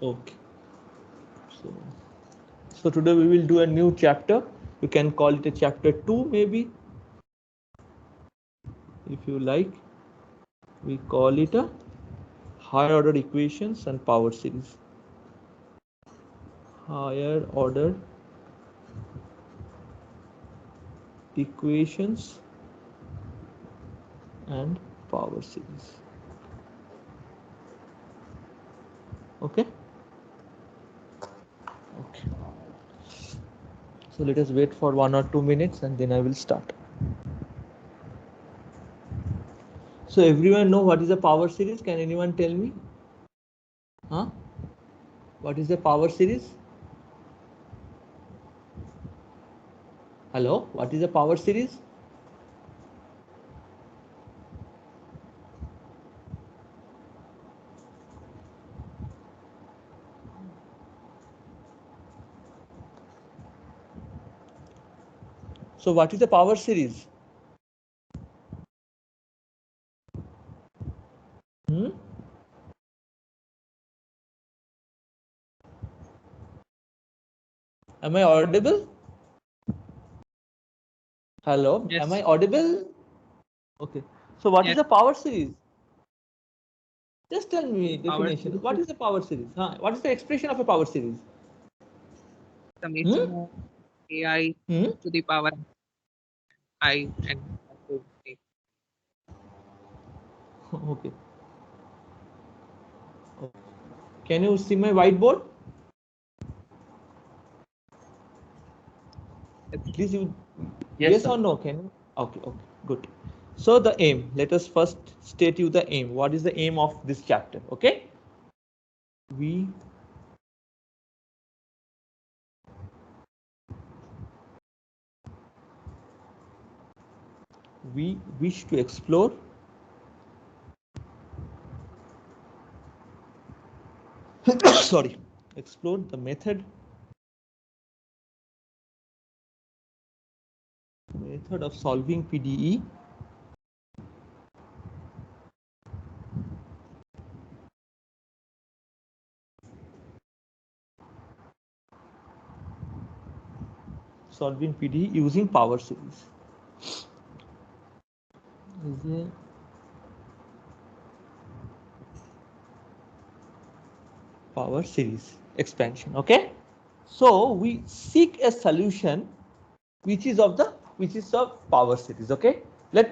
Okay. So today we will do a new chapter. You can call it a chapter 2 maybe, if you like. We call it a higher order equations and power series. Higher order equations and power series. Okay. Okay. So let us wait for 1 or 2 minutes and then I will start. So everyone know what is a power series? Can anyone tell me? Huh? What is a power series? Hello, what is a power series? So what is a power series? Am I audible? Hello, Yes. am I audible? Okay. So what is a power series? Just tell me definition. What is a power series? Huh? What is the expression of a power series? Summation of AI to the power I and A. Okay. Can you see my whiteboard? Please, you yes or no? Can you? Okay, okay, good. So the aim. Let us first state you the aim. What is the aim of this chapter? Okay. We wish to explore sorry, explore the method of solving PDE using power series. Power series expansion. Okay, so we seek a solution which is of power series. Okay,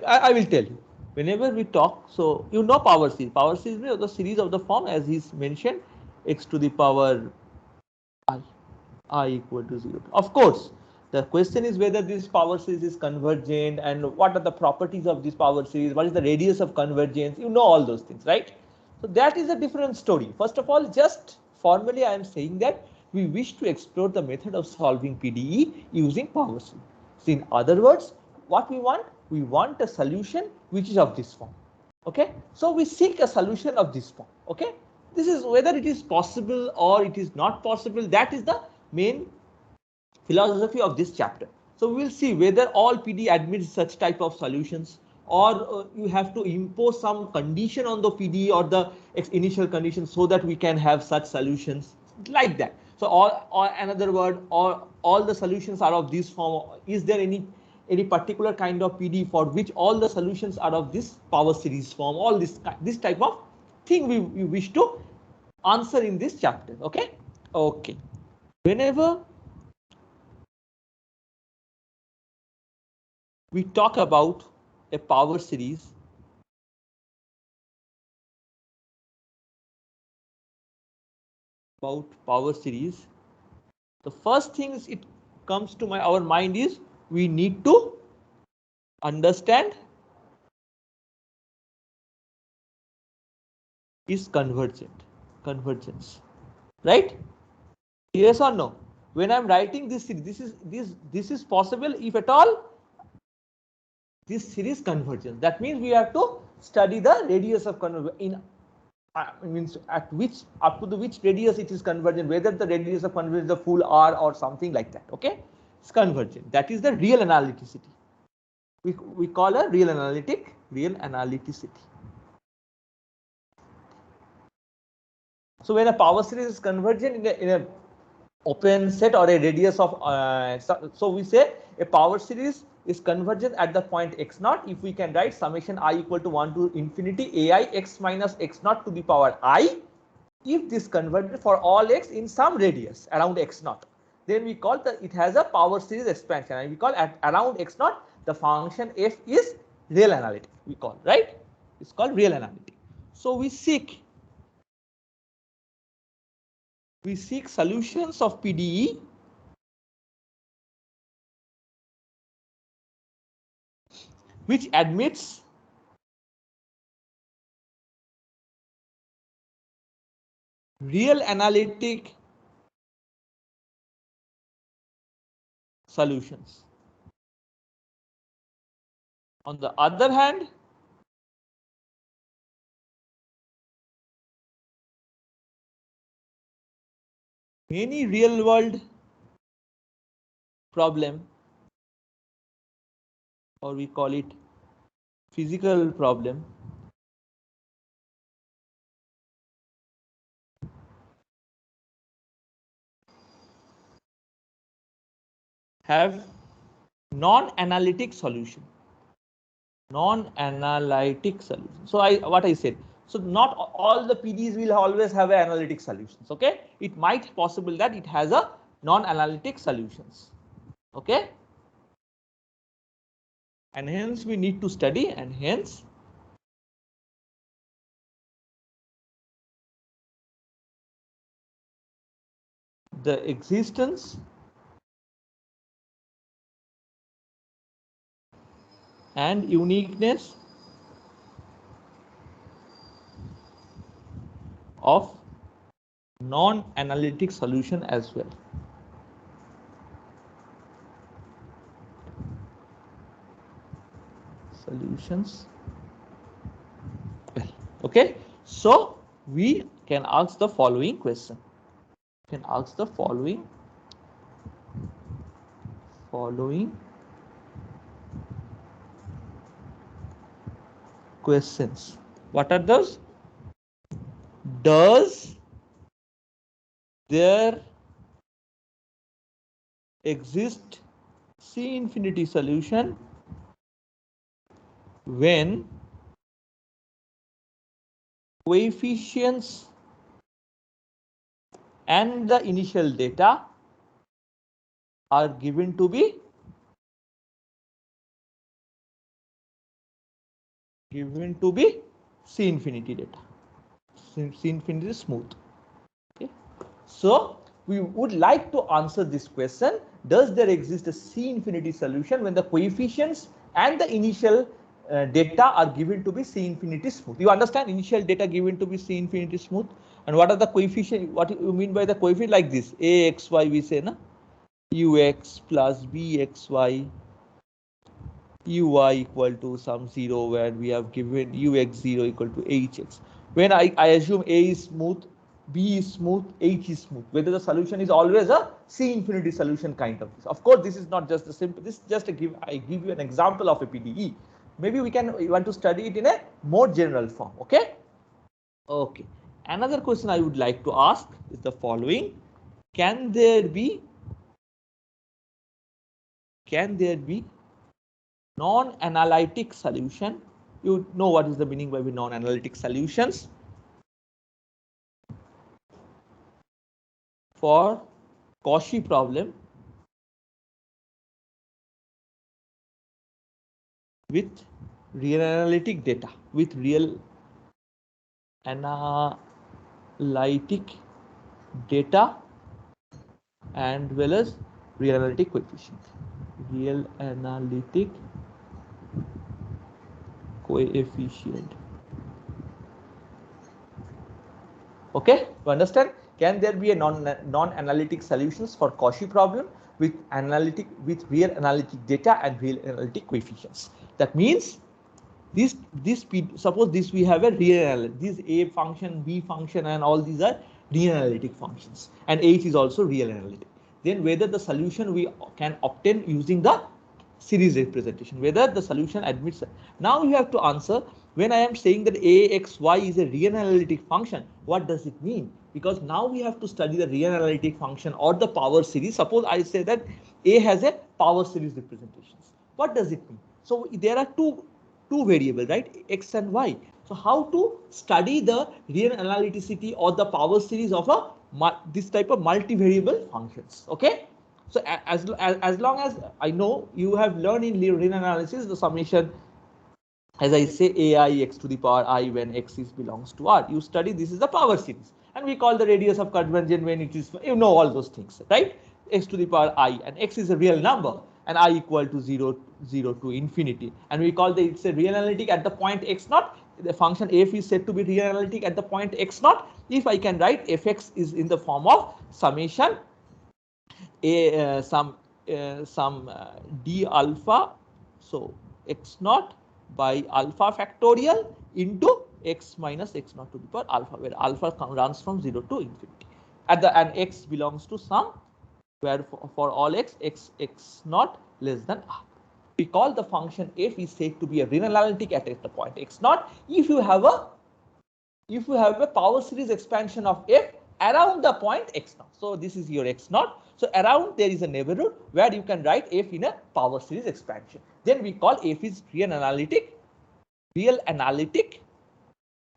I will tell you whenever we talk. So you know power series. Power series is the series of the form as is mentioned, x to the power I equal to 0. Of course, the question is whether this power series is convergent and what are the properties of this power series, what is the radius of convergence, you know all those things, right? So that is a different story. First of all, just formally I am saying that we wish to explore the method of solving PDE using power series. So in other words, what we want a solution which is of this form. Okay, so we seek a solution of this form. Okay, this is whether it is possible or it is not possible, that is the main philosophy of this chapter. So we will see whether all PD admits such type of solutions, or you have to impose some condition on the PD or the initial condition so that we can have such solutions like that. So or another word, or all the solutions are of this form. Is there any particular kind of PD for which all the solutions are of this power series form? All this type of thing we wish to answer in this chapter. Okay. Okay. Whenever we talk about a power series, the first things it comes to our mind is we need to understand is convergence, right? Yes or no? When I'm writing this series, this is possible if at all this series convergence. That means we have to study the radius of convergence means at which up to which radius it is convergent, whether the radius of convergence is the full R or something like that. Okay, it's convergent. That is the real analyticity. We call a real analyticity. So when a power series is convergent in a open set or a radius of so we say a power series is convergent at the point x naught if we can write summation I equal to 1 to infinity ai x minus x naught to the power I, if this converged for all x in some radius around x naught, then we call it has a power series expansion, and we call at around x naught the function f is real analytic, we call, right? It's called real analytic. So we seek solutions of PDE which admits real analytic solutions. On the other hand, many real world problem, or we call it physical problem, have non-analytic solution. Non-analytic solution. So what I said. So not all the PDs will always have analytic solutions. Okay, it might possible that it has a non-analytic solutions. Okay, and hence we need to study, and hence the existence and uniqueness of non-analytic solution as well. Solutions. Well, okay. So we can ask the following question. We can ask the following questions. What are those? Does there exist C infinity solution when coefficients and the initial data are given to be C infinity data. C infinity is smooth. Okay. So we would like to answer this question. Does there exist a C infinity solution when the coefficients and the initial data are given to be C infinity smooth? You understand, initial data given to be C infinity smooth, and what are the coefficients? What you mean by the coefficient? Like this, a x y we say, na, ux plus bxy uy equal to some 0, where we have given ux0 equal to hx. When I assume a is smooth, b is smooth, h is smooth, whether the solution is always a C infinity solution kind of this. Of course, this is not just a simple, this is just a I give you an example of a PDE. Maybe we want to study it in a more general form. Okay. Okay. Another question I would like to ask is the following. Can there be non-analytic solution? You know what is the meaning by non-analytic solutions for Cauchy problem with real analytic data, with real analytic data and well as real analytic coefficient. Real analytic coefficient. Okay, you understand? Can there be a non-analytic solutions for Cauchy problem with real analytic data and real analytic coefficients? That means suppose this we have a real analytic, this a function, b function, and all these are real analytic functions, and h is also real analytic. Then whether the solution we can obtain using the series representation, whether the solution admits. Now you have to answer, when I am saying that a x y is a real analytic function, what does it mean? because now we have to study the real analytic function or the power series. Suppose I say that A has a power series representations. What does it mean? So there are two variables, right? X and Y. So how to study the real analyticity or the power series of a this type of multivariable functions? Okay. So as long as I know you have learned in real analysis the summation, as I say, ai x to the power I when x is belongs to R. You study this is the power series, and we call the radius of convergence when it is, you know, all those things, right? X to the power I, and x is a real number, and I equal to 0 to infinity, and we call it's a real analytic at the point x naught. The function f is said to be real analytic at the point x naught if I can write fx is in the form of summation some d alpha, so x naught by alpha factorial into x minus x naught to the power alpha, where alpha runs from 0 to infinity at the, and x belongs to some where for all x naught less than r. We call the function f is said to be a real analytic at the point x naught if you have a power series expansion of f around the point x naught. So this is your x naught. So around there is a neighborhood where you can write f in a power series expansion. Then we call f is real analytic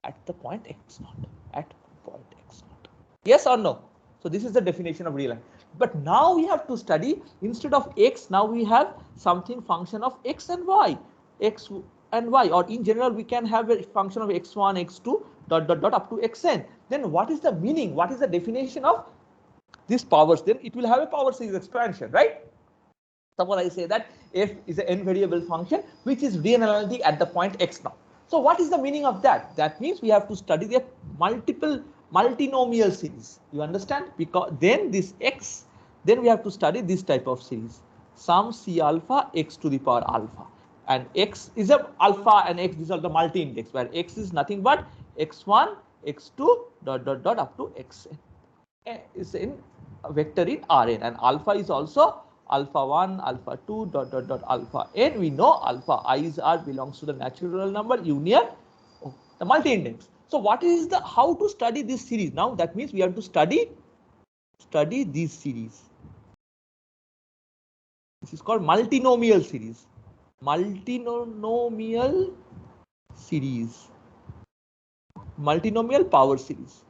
at the point x naught. At point x naught. Yes or no? So this is the definition of real. But now we have to study, instead of x, now we have something function of x and y. X and y, or in general we can have a function of x1, x2 dot dot dot up to xn. Then what is the meaning? What is the definition of these powers? Then it will have a power series expansion, right? Suppose I say that f is an n variable function which is real analytic at the point x now. So what is the meaning of that? That means we have to study the multinomial series. You understand? Because then this x, then we have to study this type of series. Sum c alpha x to the power alpha. And x is a alpha and x, these are the multi-index, where x is nothing but x1, x2 dot dot dot up to xn. Is in a vector in Rn, and alpha is also alpha 1, alpha 2 dot dot dot alpha n. We know alpha i's r belongs to the natural number union the multi-index. So what is the, how to study this series? Now that means we have to study this series. This is called multinomial series. Multinomial power series.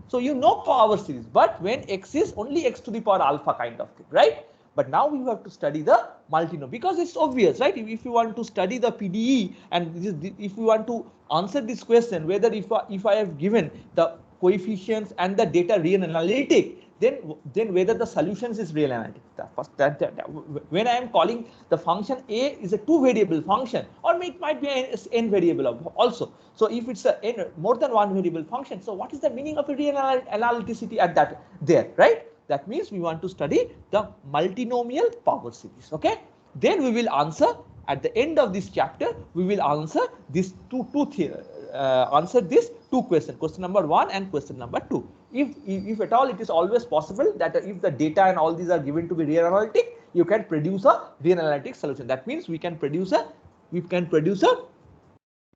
So you know power series, but when x is only x to the power alpha kind of thing, right? But now we have to study the multinomial, because it's obvious, right? If you want to study the PDE, and if you want to answer this question, whether if I have given the coefficients and the data real analytic, then whether the solutions is real analytic. When I am calling the function a is a two variable function, or it might be an n variable also. So if it's a n more than one variable function, so what is the meaning of a real analyticity at that there, right? That means we want to study the multinomial power series. Okay, then we will answer at the end of this chapter. We will answer this answer this two questions, question number 1 and question number 2. If at all it is always possible that if the data and all these are given to be real analytic, you can produce a real analytic solution. That means we can produce a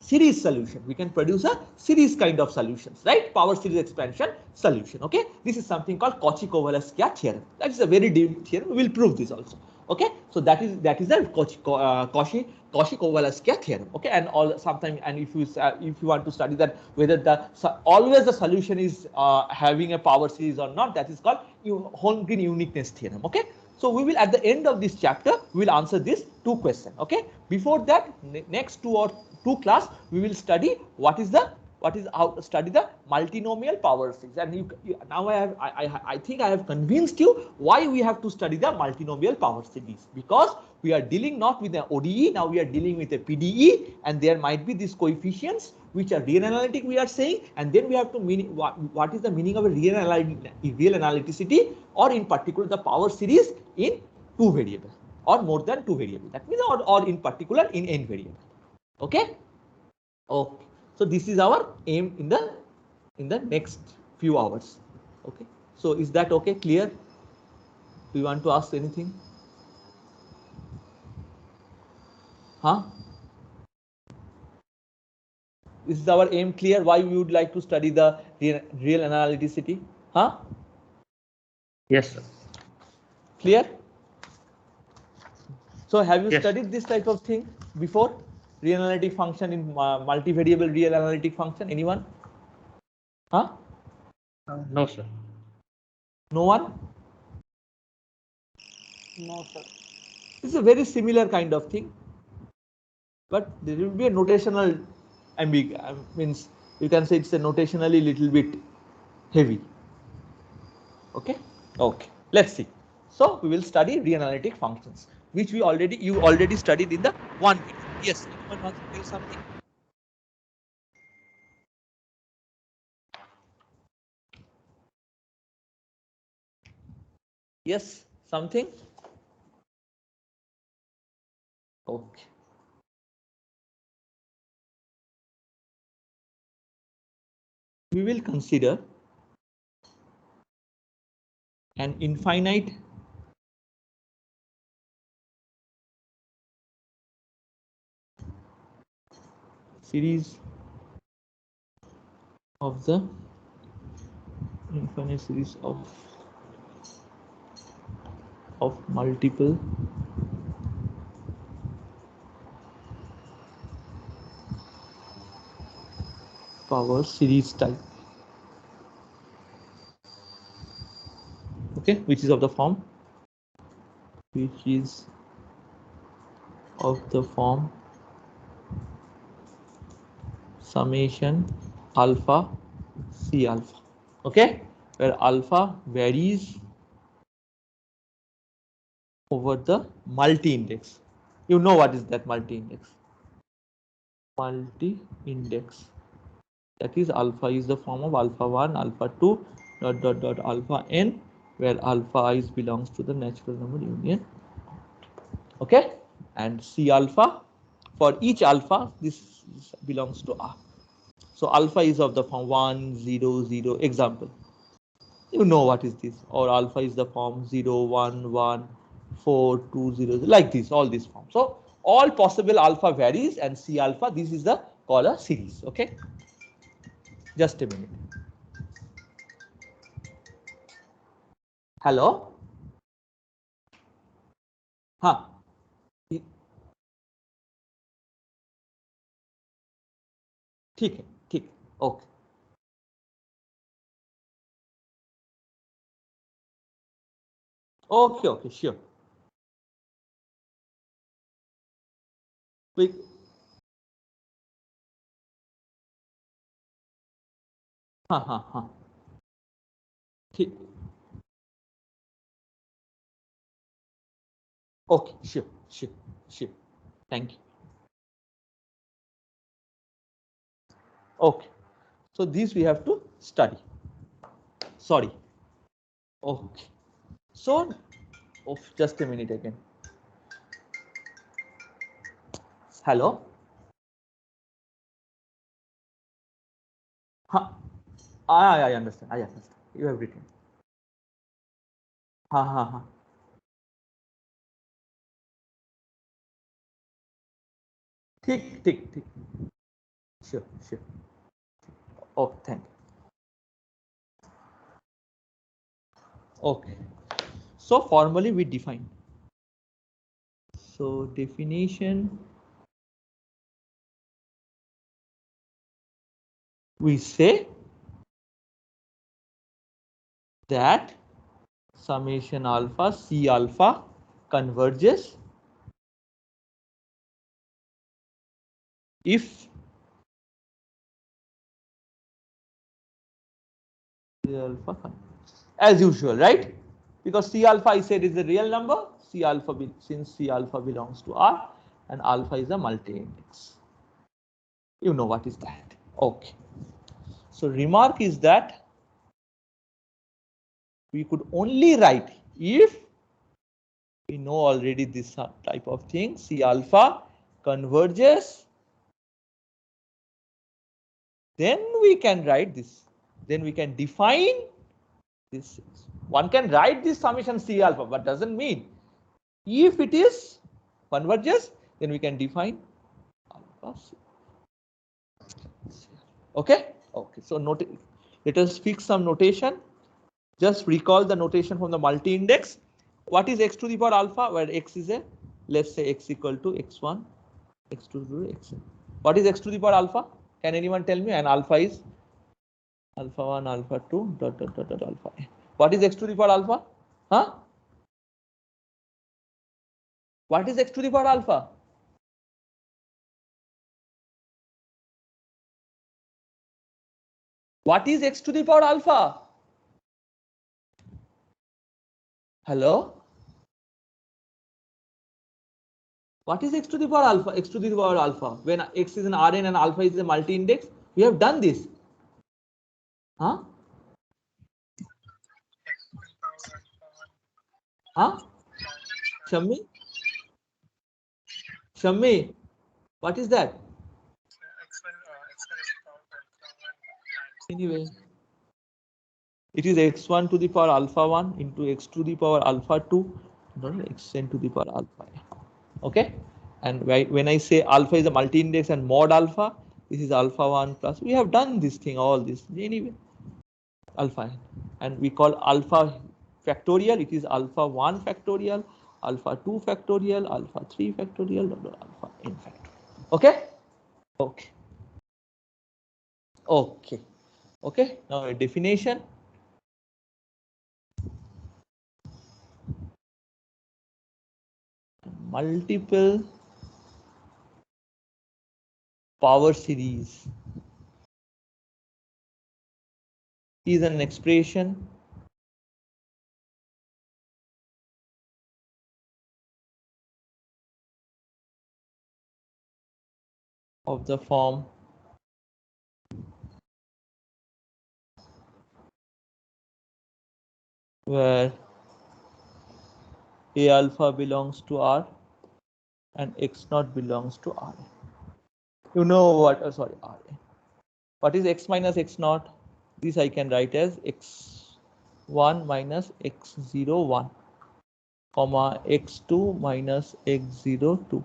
series solution. We can produce a series kind of solutions, right? Power series expansion solution. Okay, this is something called Cauchy-Kovalevsky theorem. That is a very deep theorem. We will prove this also. Okay, so that is the Cauchy-Kovalevsky theorem. Okay, and all sometime, and if you want to study that whether always the solution is having a power series or not, that is called Holmgren uniqueness theorem. Okay, so we will, at the end of this chapter, we will answer these two questions. Okay, before that, next two class we will study study the multinomial power series. And now I think I have convinced you why we have to study the multinomial power series, because we are dealing not with an ODE, now we are dealing with a PDE, and there might be these coefficients which are real analytic, we are saying, and then we have to mean what is the meaning of a real analyticity, or in particular the power series in two variable or more than two variable. That means or in particular in n variable. Okay. Okay. So this is our aim in the next few hours. Okay. So is that okay? Clear? Do you want to ask anything? Huh? This is our aim. Clear? Why we would like to study the real analyticity? Huh? Yes, sir. Clear? So have you Yes. studied this type of thing before? Real analytic function in multivariable real analytic function? Anyone? Huh? No, sir. No one? No, sir. It's a very similar kind of thing, but there will be a notational means you can say it's a notationally little bit heavy. Okay. Okay. Let's see. So we will study real analytic functions, which you already studied in the one video. Yes. Anyone wants to tell something? Yes. Something. Okay. We will consider an infinite series of the infinite series of multiple power series type. Okay, which is of the form summation alpha C alpha. Okay, where alpha varies over the multi-index. You know what is that multi-index? Multi-index. That is alpha is the form of alpha 1, alpha 2, dot alpha n, where alpha is belongs to the natural number union. Okay, and C alpha, for each alpha this belongs to R. So alpha is of the form 1, 0, 0. Example. You know what is this? Or alpha is the form 0, 1, 1, 4, 2, 0, like this, all these forms. So all possible alpha varies and C alpha, this is the call a series. Okay. Just a minute. Hello. हाँ. ठीक है, ठीक. Okay. Okay, okay, sure. We, हाँ. ठीक. Okay, sure. Thank you. Okay. So these we have to study. Sorry. Okay. So, oh, just a minute again. Hello. Huh. I understand. I understand. You have written. हाँ. ठीक. Sure. Oh, thank you. Okay. So formally we define. So definition, we say that summation alpha C alpha converges if C alpha converges, as usual, right? Because C alpha I said is a real number. C alpha, since C alpha belongs to R and alpha is a multi-index. You know what is that? Okay. So remark is that we could only write if we know already this type of thing. C alpha converges, then we can write this. Then we can define this. One can write this summation C alpha, but doesn't mean if it is converges, then we can define alpha C. Okay. Okay. So let us fix some notation. Just recall the notation from the multi-index. What is x to the power alpha? Where x is a, let's say x equal to x1, x2 to xn. What is x to the power alpha? Can anyone tell me? And alpha is alpha 1, alpha 2, dot, dot, dot, dot, alpha n. What is x to the power alpha? Huh? What is x to the power alpha? What is x to the power alpha? Hello? What is x to the power alpha? X to the power alpha. When x is an Rn and alpha is a multi-index, we have done this. Huh? Huh? Shammi? Shammi, what is that? Anyway, it is x1 to the power alpha 1 into x to the power alpha 2, xn to the power alpha. Okay. And when I say alpha is a multi-index and mod alpha, this is alpha 1 plus. We have done this thing, all this. Anyway, alpha n. And we call alpha factorial. It is alpha 1 factorial, alpha 2 factorial, alpha 3 factorial, alpha n factorial. Okay. Okay. Okay. Okay. Now a definition. Multiple power series is an expression of the form where A alpha belongs to R and X naught belongs to R. You know what? Sorry, R. What is X minus X naught? This I can write as X1 minus X0 1, comma X2 minus X0 2,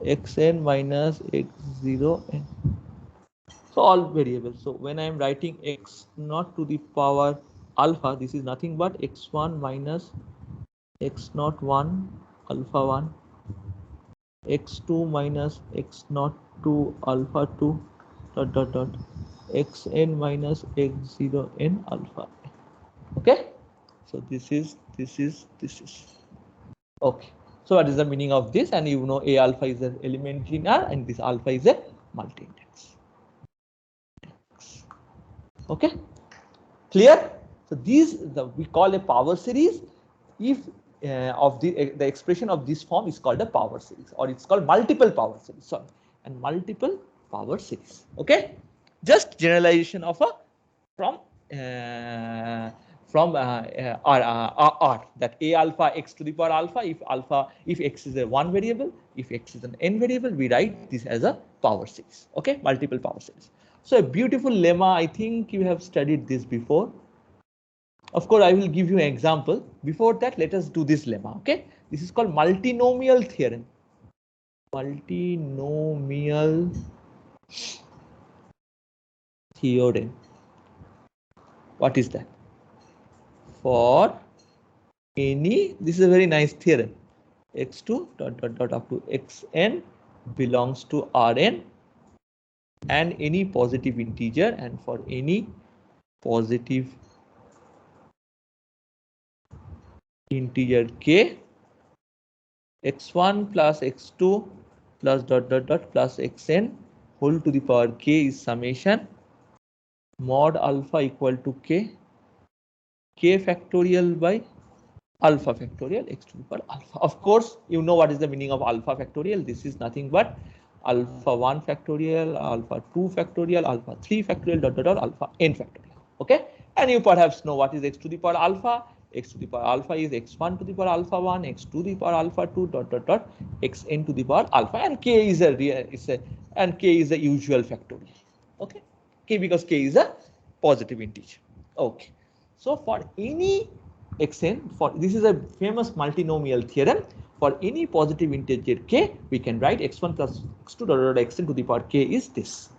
Xn minus X0 n. So all variables. So when I am writing X naught to the power alpha, this is nothing but X1 minus X naught 1 alpha 1, X2 minus X naught 2 alpha 2, dot dot dot, Xn minus X0 n alpha. Okay. So this is okay. So what is the meaning of this? And you know A alpha is an element in R and this alpha is a multi-index. Okay. Clear? So these we call a power series if of the expression of this form is called a power series, or it's called multiple power series. Sorry, and multiple power series. Okay, just generalization of a from R, that A alpha X to the power alpha. If X is a one variable, if X is an n variable, we write this as a power series. Okay, multiple power series. So a beautiful lemma. I think you have studied this before. Of course, I will give you an example. Before that, let us do this lemma. Okay, this is called multinomial theorem. Multinomial theorem. What is that? For any, this is a very nice theorem. X2 dot dot dot up to xn belongs to Rn and any positive integer, and for any positive integer k, x1 plus x2 plus dot dot dot plus xn whole to the power k is summation mod alpha equal to k factorial by alpha factorial x to the power alpha. Of course, you know what is the meaning of alpha factorial. This is nothing but alpha 1 factorial, alpha 2 factorial, alpha 3 factorial, dot dot dot alpha n factorial. Okay, and you perhaps know what is x to the power alpha. X to the power alpha is x1 to the power alpha 1, x to the power alpha 2, dot dot dot xn to the power alpha, and k is a usual factorial. Okay, k, because k is a positive integer. Okay, so for any xn, for this is a famous multinomial theorem, for any positive integer k, we can write x1 plus x2 dot dot xn to the power k is this.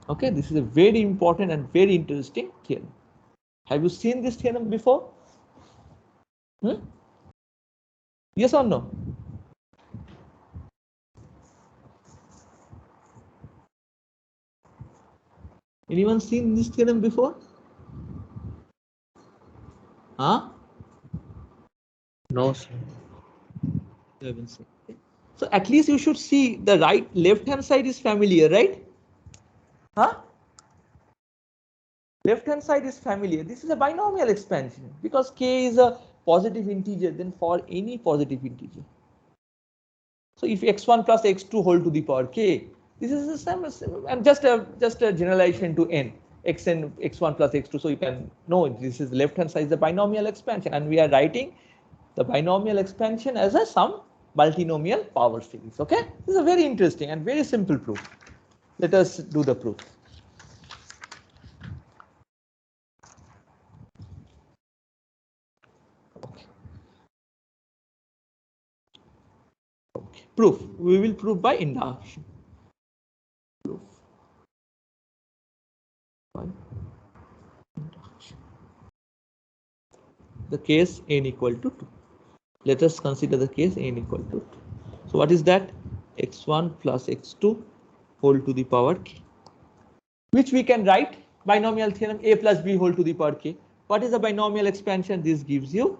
Okay, this is a very important and very interesting theorem. Have you seen this theorem before? Yes or no? Anyone seen this theorem before? Huh? No, sir. You haven't seen. So at least you should see the left hand side is familiar, right? Huh? Left hand side is familiar. This is a binomial expansion because k is a positive integer, then for any positive integer. So if x1 plus x2 whole to the power k, this is the same as, and just a generalization to n, xn x1 plus x2. So you can know this is left hand side is the binomial expansion, and we are writing the binomial expansion as a some multinomial power series. Okay, this is a very interesting and very simple proof. Let us do the proof. Okay. Okay. Proof. We will prove by induction. Proof by induction. The case n equal to 2. Let us consider the case n equal to 2. So what is that? X1 plus x2 whole to the power k, which we can write binomial theorem a plus b whole to the power k. What is the binomial expansion? This gives you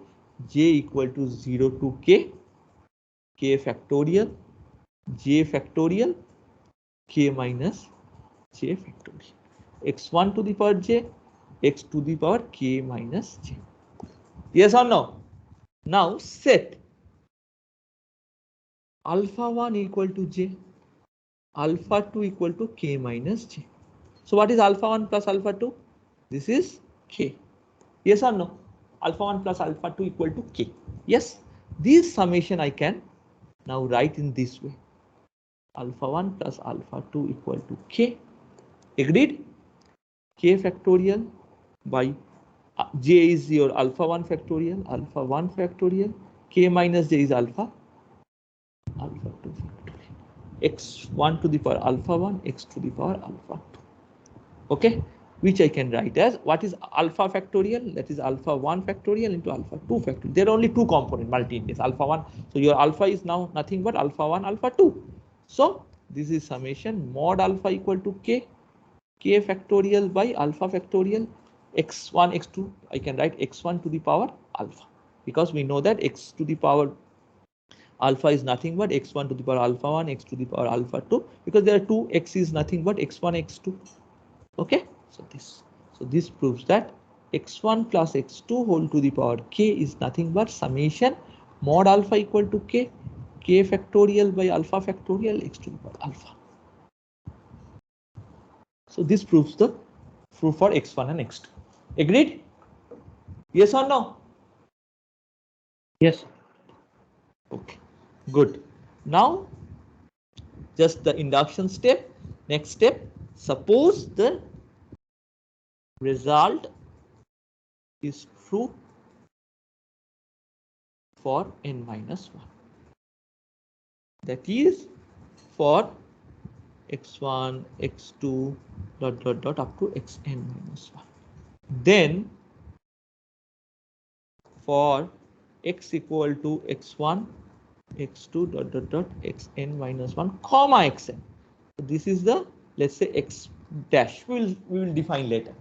j equal to 0 to k, k factorial, j factorial, k minus j factorial, x1 to the power j, x to the power k minus j. Yes or no? Now set alpha 1 equal to j, alpha 2 equal to k minus j. So what is alpha 1 plus alpha 2? This is k. Yes or no? Alpha 1 plus alpha 2 equal to k. Yes. This summation I can now write in this way. Alpha 1 plus alpha 2 equal to k. Agreed? K factorial by j is your alpha 1 factorial, k minus j is alpha 2 factorial, x1 to the power alpha 1, x to the power alpha 2. Okay, which I can write as what is alpha factorial? That is alpha 1 factorial into alpha 2 factorial. There are only two component multi-index alpha 1. So your alpha is now nothing but alpha 1, alpha 2. So this is summation mod alpha equal to k, k factorial by alpha factorial, x1, x2. I can write x1 to the power alpha because we know that x to the power alpha is nothing but x1 to the power alpha 1, x to the power alpha 2, because there are two, x is nothing but x1, x2. Okay, so this proves that x1 plus x2 whole to the power k is nothing but summation mod alpha equal to k, k factorial by alpha factorial, x to the power alpha. So this proves the proof for x1 and x2. Agreed? Yes or no? Yes. Okay, good. Now just the induction step. Next step, suppose the result is true for n minus 1. That is for x1, x2, dot up to xn minus 1. Then for x equal to x1, x2, dot xn minus 1, comma xn. So this is the, let's say, x dash. We will define later.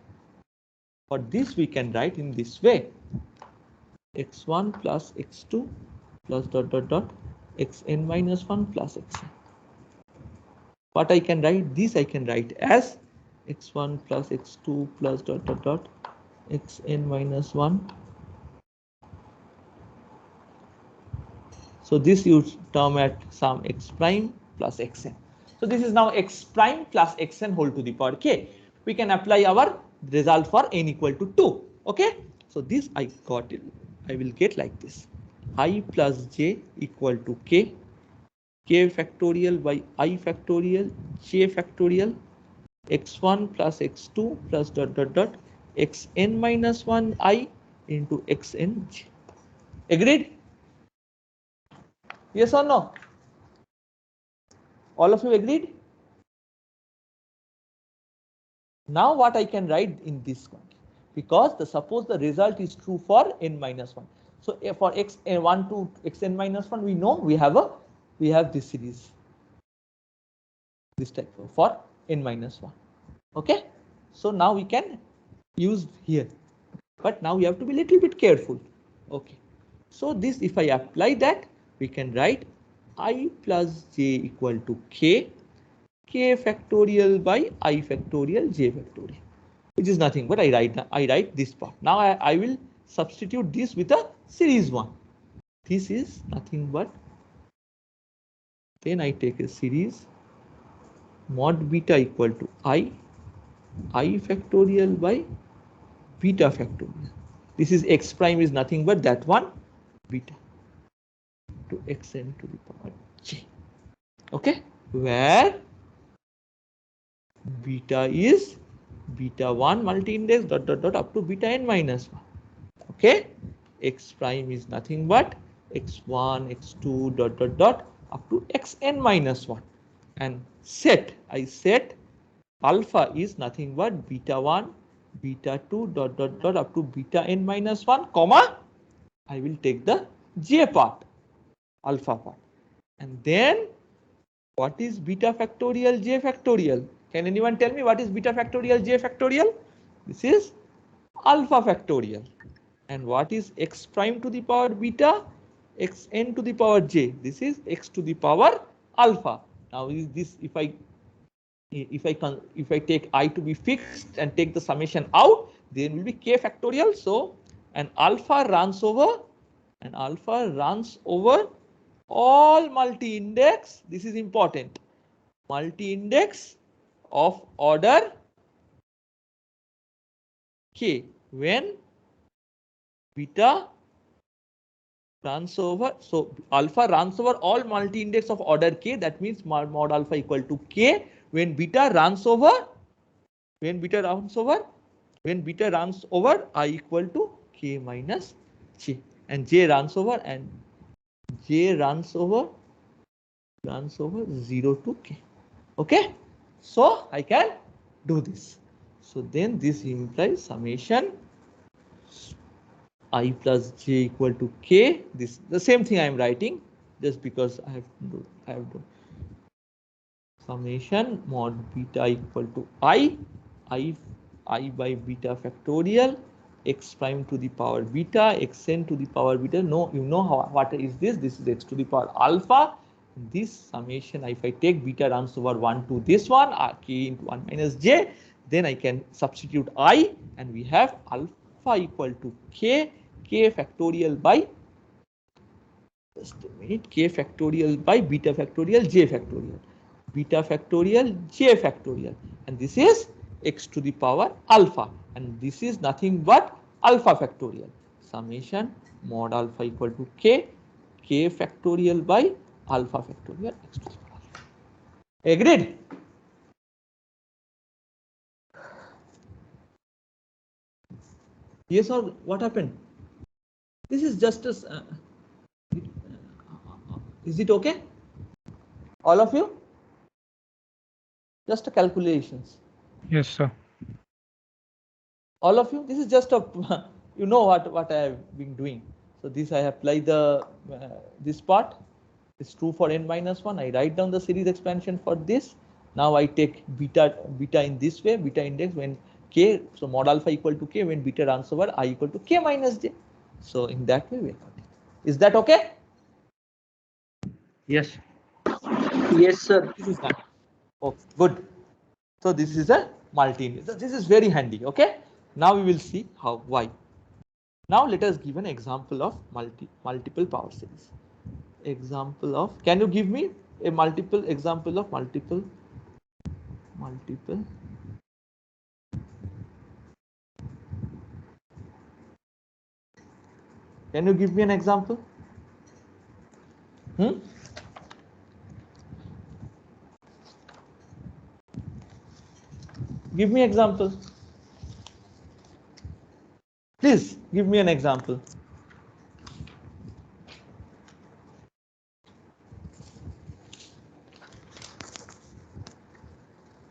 For this we can write in this way: x1 plus x2 plus dot xn minus 1 plus xn. What I can write? This I can write as x1 plus x2 plus dot xn minus 1. So this you term at some x prime plus xn. So this is now x prime plus xn whole to the power k. We can apply our result for n equal to 2. Okay. So this I got it. I will get like this: I plus j equal to k, k factorial by I factorial, j factorial, x1 plus x2 plus dot xn minus 1 I into xn j. Agreed? Yes or no? All of you agreed? Now what I can write in this one, because suppose the result is true for n minus 1. So for x1 to xn minus 1, we know we have this series, this type for n minus 1. Okay, so now we can use here, but now we have to be a little bit careful. Okay, so this, if I apply that, we can write I plus j equal to k factorial by I factorial j factorial, which is nothing but I write this part. Now I will substitute this with a series one. This is nothing but, then I take a series mod beta equal to I factorial by beta factorial. This is x prime is nothing but that one, beta to xn to the power j. Okay, where beta is beta 1 multi-index dot dot dot up to beta n minus 1. Okay, x prime is nothing but x1 x2 dot dot dot up to xn minus 1, and I set alpha is nothing but beta 1 beta 2 dot dot dot up to beta n minus 1 comma, I will take the j part, alpha part, and then what is beta factorial j factorial? Can anyone tell me what is beta factorial j factorial? This is alpha factorial. And what is x prime to the power beta? Xn to the power j. This is x to the power alpha. Now is this, if I take I to be fixed and take the summation out, then will be k factorial. So an alpha runs over all multi-index. This is important. Multi-index of order k when beta runs over, so alpha runs over all multi-index of order k. That means mod alpha equal to k when beta runs over I equal to k minus j, and j runs over 0 to k. Okay, so I can do this. So then this implies summation I plus j equal to k. This the same thing I am writing, just because I have to summation mod beta equal to I by beta factorial x prime to the power beta xn to the power beta. No, you know what is this? This is x to the power alpha. This summation, if I take beta runs over 1 to this one, k into 1 minus j, then I can substitute I, and we have alpha equal to k factorial by, just a minute, k factorial by beta factorial j factorial, beta factorial j factorial, and this is x to the power alpha, and this is nothing but alpha factorial. Summation mod alpha equal to k factorial by alpha factorial x to the power alpha. Agreed? Yes, or what happened? This is just as is it okay, all of you? Just a calculations. Yes, sir. All of you, this is just a you know what I have been doing. So this I apply the this part is true for n minus 1. I write down the series expansion for this. Now I take beta in this way, beta index when k, so mod alpha equal to k when beta runs over I equal to k minus j. So in that way we are got it. Is that okay? Yes. Yes, sir. This is done. Oh, good. So this is a multi-index. This is very handy. Okay. Now we will see why. Now let us give an example of multiple power series. Example of, can you give me a multiple example of multiple? Can you give me an example? Give me example. Please give me an example.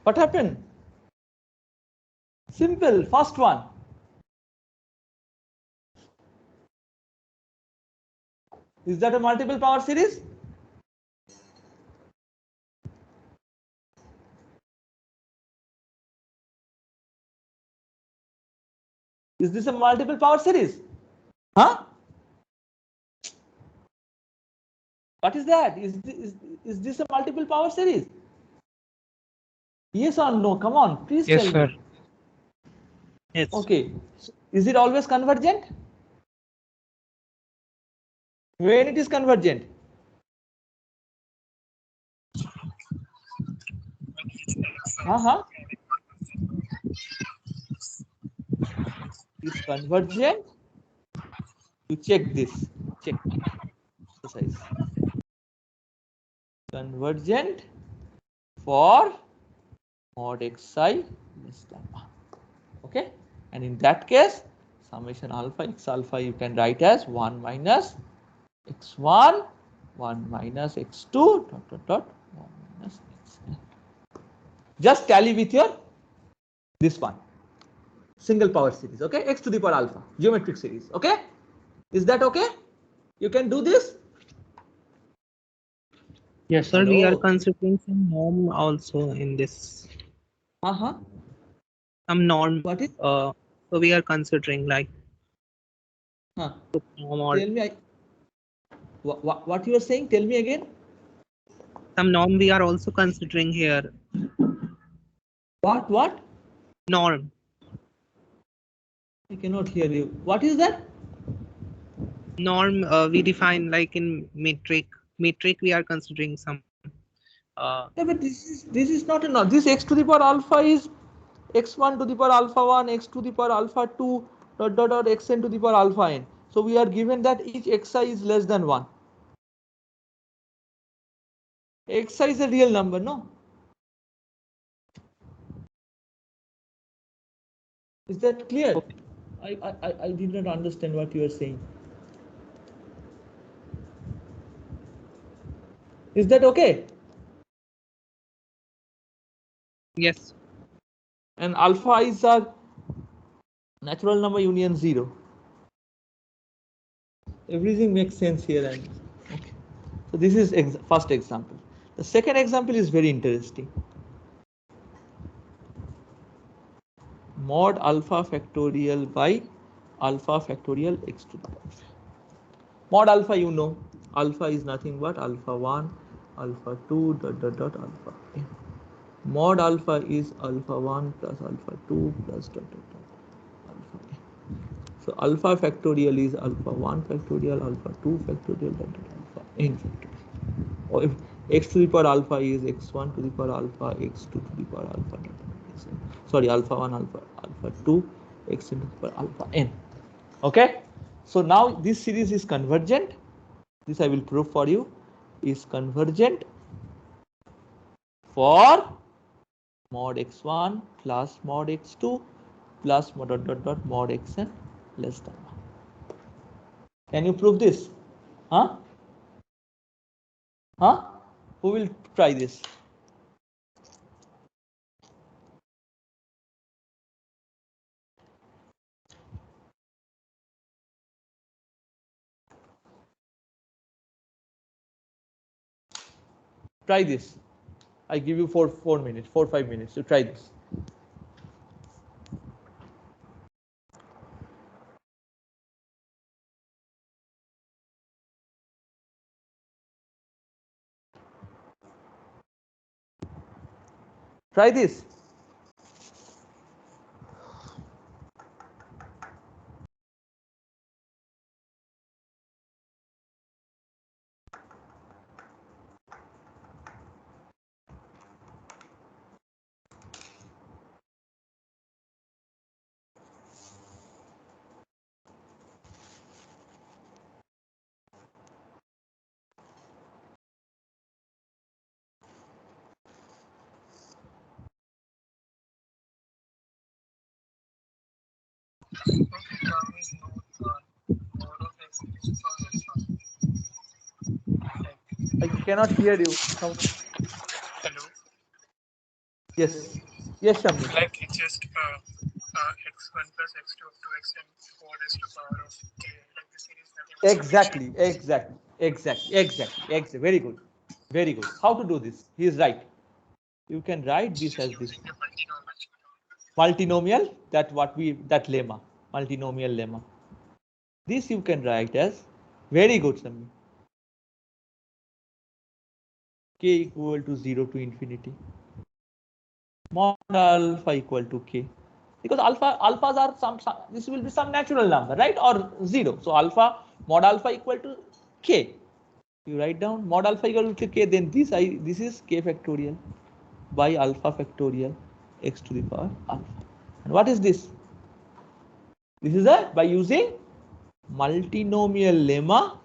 What happened? Simple. First one. Is that a multiple power series? Is this a multiple power series? Huh? What is that? Is this a multiple power series? Yes or no? Come on, please Yes, tell sir. me. Yes. Okay. So is it always convergent? When it is convergent? Is convergent? You check this. Check exercise. Convergent for mod xi less than 1. Okay, and in that case, summation alpha x alpha you can write as 1 minus x1, 1 minus x2, dot dot dot, 1 minus xn. Just tally with your this one. Single power series, okay? X to the power alpha, geometric series, okay? Is that okay? You can do this? Yes, sir. Hello. We are considering some norm also in this. Some norm. What is? So we are considering like norm or Tell me, what you are saying? Tell me again. some norm we are also considering here. What? Norm. I cannot hear you. What is that? Norm we define like in metric. Metric we are considering some. Yeah, but this is not a norm. This x to the power alpha is x1 to the power alpha 1, x to the power alpha 2, dot dot dot xn to the power alpha n. So we are given that each xi is less than 1. Xi is a real number, no? Is that clear? Okay. I did not understand what you are saying. Is that okay? Yes. And alpha is our natural number union 0. Everything makes sense here. And okay. So this is first example. The second example is very interesting. Mod alpha factorial by alpha factorial x to the power. Mod alpha, you know, alpha is nothing but alpha 1, alpha 2, dot dot dot alpha n. Mod alpha is alpha 1 plus alpha 2 plus dot dot dot alpha n. So alpha factorial is alpha 1 factorial, alpha 2 factorial, dot dot alpha n factorial. Or if x to the power alpha is x1 to the power alpha, x2 to the power alpha, sorry, alpha 1, alpha 2, x into the power alpha n. Okay, so now this series is convergent. This I will prove for you is convergent for mod x1 plus mod x2 plus mod dot dot dot mod xn less than 1. Can you prove this? Huh? Who will try this? Try this. I give you 4 minutes, 5 minutes to try this. Try this. I cannot hear you. Hello. Yes. Yes, Shamli. Like it just x1 plus x2 up to xn 4 raised to power of k. Like this series nothing but Exactly. Very good. Very good. How to do this? He is right. You can write this as this multinomial. That lemma, multinomial lemma. This you can write as very good, Sami. K equal to 0 to infinity. Mod alpha equal to k. Because alphas are some this will be some natural number, right? Or 0. So mod alpha equal to k. You write down mod alpha equal to k, then this is k factorial by alpha factorial x to the power alpha. And what is this? This is by using multinomial lemma.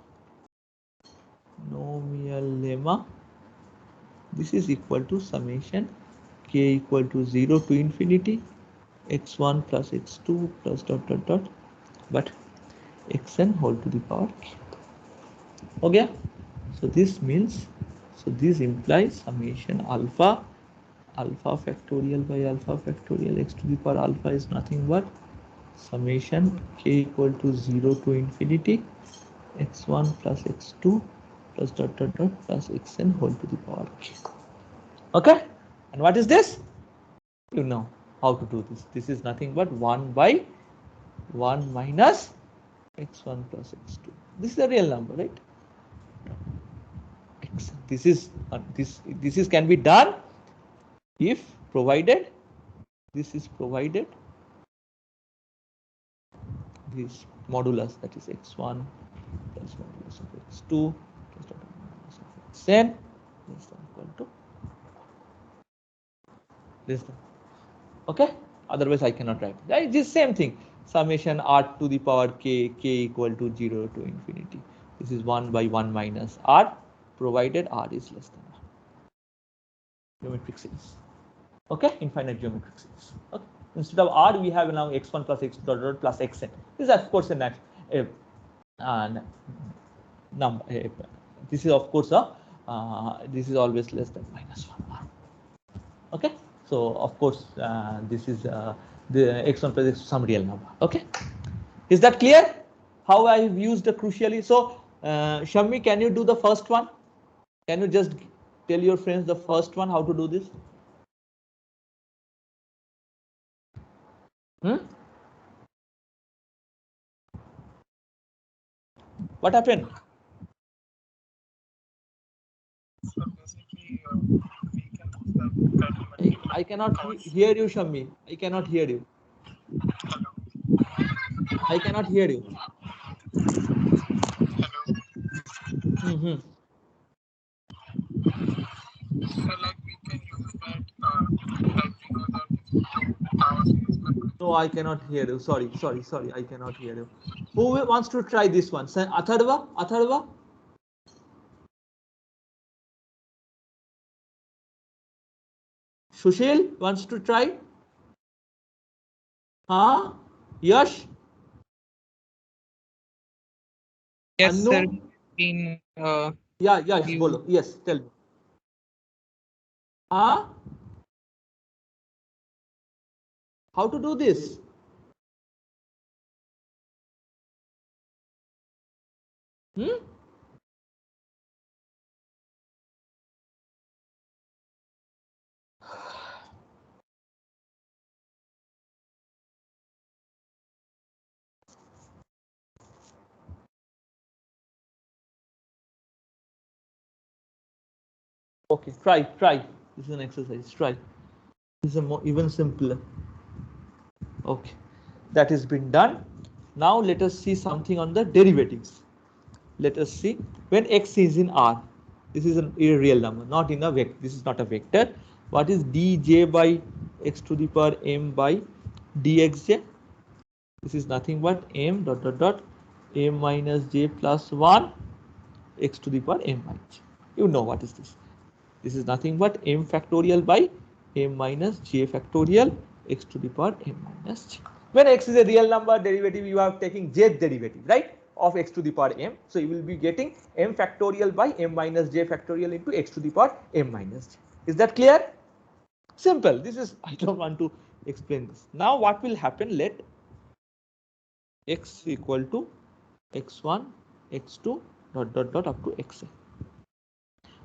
This is equal to summation k equal to 0 to infinity x1 plus x2 plus dot but xn whole to the power k. Okay, so this implies summation alpha factorial by alpha factorial x to the power alpha is nothing but summation k equal to 0 to infinity x1 plus x2 plus dot plus xn whole to the power k. Okay, and what is this? You know how to do this. This is nothing but 1 by 1 minus x1 plus x2. This is a real number, right? This is can be done if provided this is provided this modulus, that is x1 plus modulus of x2 plus modulus of xn less than equal to this. Okay, otherwise I cannot write. Right? This same thing, summation r to the power k equal to 0 to infinity. This is 1 by 1 minus r, provided r is less than r. Geometric series. Okay, infinite geometric series. Okay. Instead of r, we have now x1 plus x dot plus xn. This is of course a number. This is of course this is always less than -1 r. Okay, so of course this is the x1 plus x some real number. Okay, is that clear? How I have used the crucially? So Shammi, can you do the first one? Can you just tell your friends the first one how to do this? What happened? So basically, we can I cannot hear you, Shammi. I cannot hear you. I cannot hear you. Hello. So like we can use that, like we know that power series control. No, I cannot hear you. Sorry. I cannot hear you. Who wants to try this one? Atharva? Sushil wants to try? Huh? Yash? Yes, Annu? sir. In Yeah, bolo. Yes, tell me. Huh? How to do this? Okay, try. This is an exercise. Try. This is even simpler. Okay, that has been done. Now let us see something on the derivatives. Let us see when x is in R. This is a real number, not in a vector. This is not a vector. What is dj by x to the power m by dxj? This is nothing but m dot m minus j plus 1 x to the power m minus j. You know what is this? This is nothing but m factorial by m minus j factorial x to the power m minus j. When x is a real number, derivative you are taking jth derivative, right, of x to the power m. So you will be getting m factorial by m minus j factorial into x to the power m minus j. Is that clear? Simple. This is, I don't want to explain this. Now what will happen? Let x equal to x1, x2, dot, dot, dot, up to xn.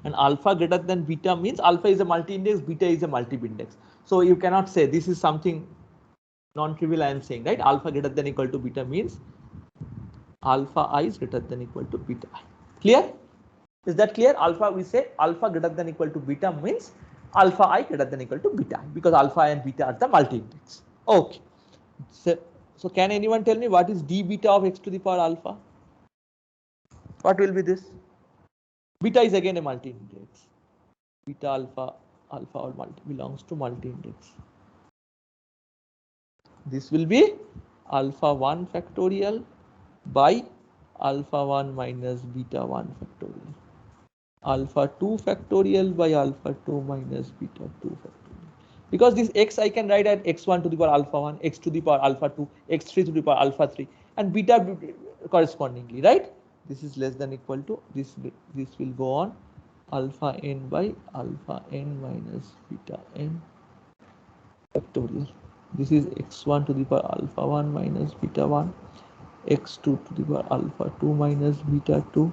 And alpha greater than beta means alpha is a multi-index, beta is a multi-index. So you cannot say this is something non-trivial I am saying, right? Alpha greater than equal to beta means alpha I is greater than equal to beta I. Clear? Is that clear? Alpha, we say alpha greater than equal to beta means alpha I greater than equal to beta I, because alpha I and beta are the multi-index. Okay. So can anyone tell me what is d beta of x to the power alpha? What will be this? Beta is again a multi-index. Beta alpha, alpha or multi belongs to multi-index. This will be alpha 1 factorial by alpha 1 minus beta 1 factorial. Alpha 2 factorial by alpha 2 minus beta 2 factorial. Because this x I can write at x1 to the power alpha 1, x to the power alpha 2, x3 to the power alpha 3, and beta correspondingly, right? This is less than equal to this will go on alpha n by alpha n minus beta n factorial. This is x1 to the power alpha 1 minus beta 1, x2 to the power alpha 2 minus beta 2,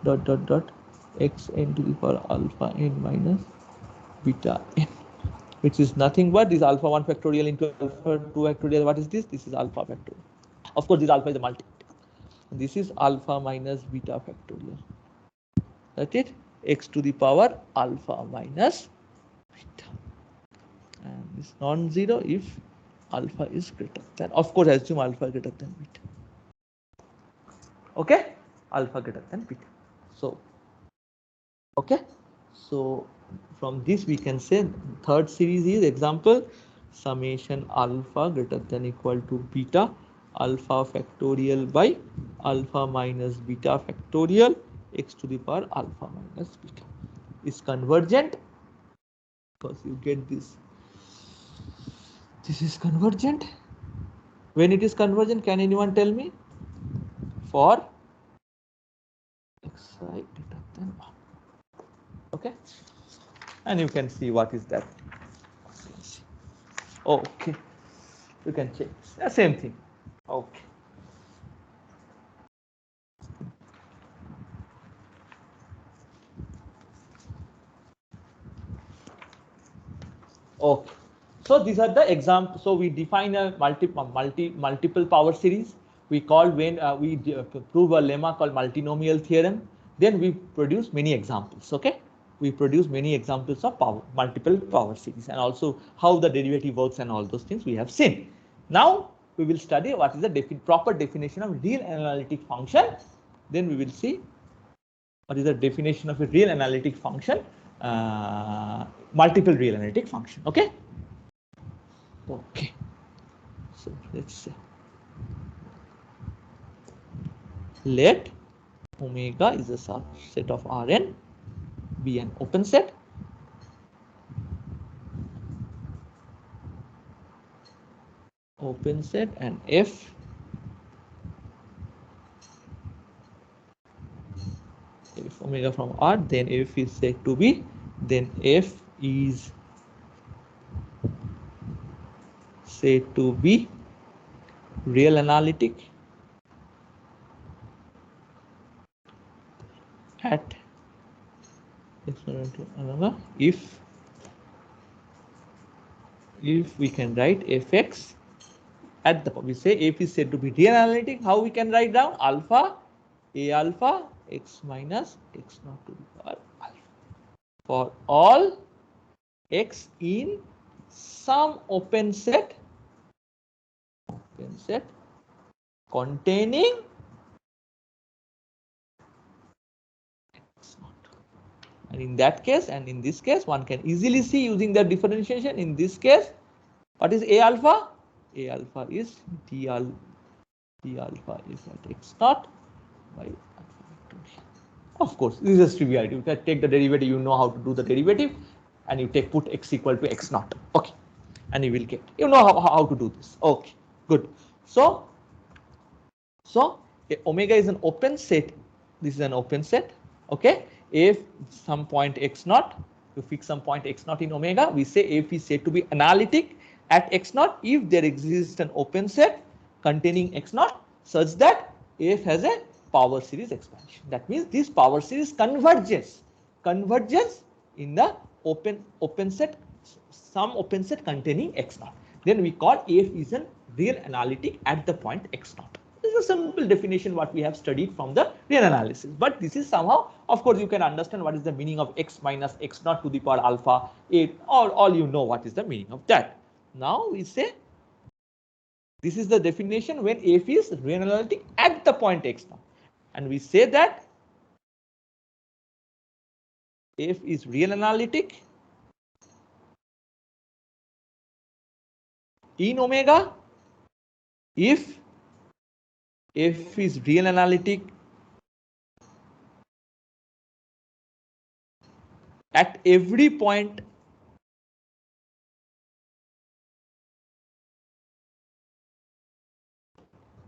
dot, dot, dot, xn to the power alpha n minus beta n, which is nothing but this alpha 1 factorial into alpha 2 factorial. What is this? This is alpha factorial. Of course, this alpha is a multi. This is alpha minus beta factorial. That's it. X to the power alpha minus beta. And this non-zero if alpha is greater than, of course, assume alpha greater than beta. Okay, alpha greater than beta. So, okay, so from this we can say third series is example summation alpha greater than equal to beta alpha factorial by alpha minus beta factorial x to the power alpha minus beta is convergent, because you get this. This is convergent. When it is convergent, can anyone tell me? For xi greater than 1. Okay, and you can see what is that. Okay, you can check the same thing. Okay. Okay. So these are the examples. So we define a multiple power series. We call when we prove a lemma called multinomial theorem. Then we produce many examples. Okay, we produce many examples of multiple power series, and also how the derivative works and all those things we have seen. Now we will study what is the proper definition of real analytic function. Then we will see what is the definition of a real analytic function, multiple real analytic function. Okay. Okay. So let's say let omega is a subset of Rn be an open set. Open set, and if omega from R, then F is said to be, then F is said to be real analytic at if we can write fx at the, we say f is said to be real analytic. How we can write down? Alpha a alpha x minus x naught to the power alpha for all x in some open set containing x naught. And in that case, and in this case, one can easily see using the differentiation. In this case, what is a alpha? A alpha is d alpha is at x naught by alpha factorial. Of course, this is triviality. You can take the derivative, you know how to do the derivative, and you put x equal to x naught. Okay, and you will get, you know how to do this. Okay, good. So omega is an open set. This is an open set. Okay, if some point x naught, You fix some point x naught in omega. We say f is said to be analytic at x naught if there exists an open set containing x naught such that f has a power series expansion. That means this power series converges in the open set, some open set containing x naught. Then we call f is a real analytic at the point x naught. This is a simple definition what we have studied from the real analysis. But this is somehow, of course, you can understand what is the meaning of x minus x naught to the power alpha 8, or all you know what is the meaning of that. Now we say this is the definition when f is real analytic at the point x naught. And we say that f is real analytic in omega if f is real analytic at every point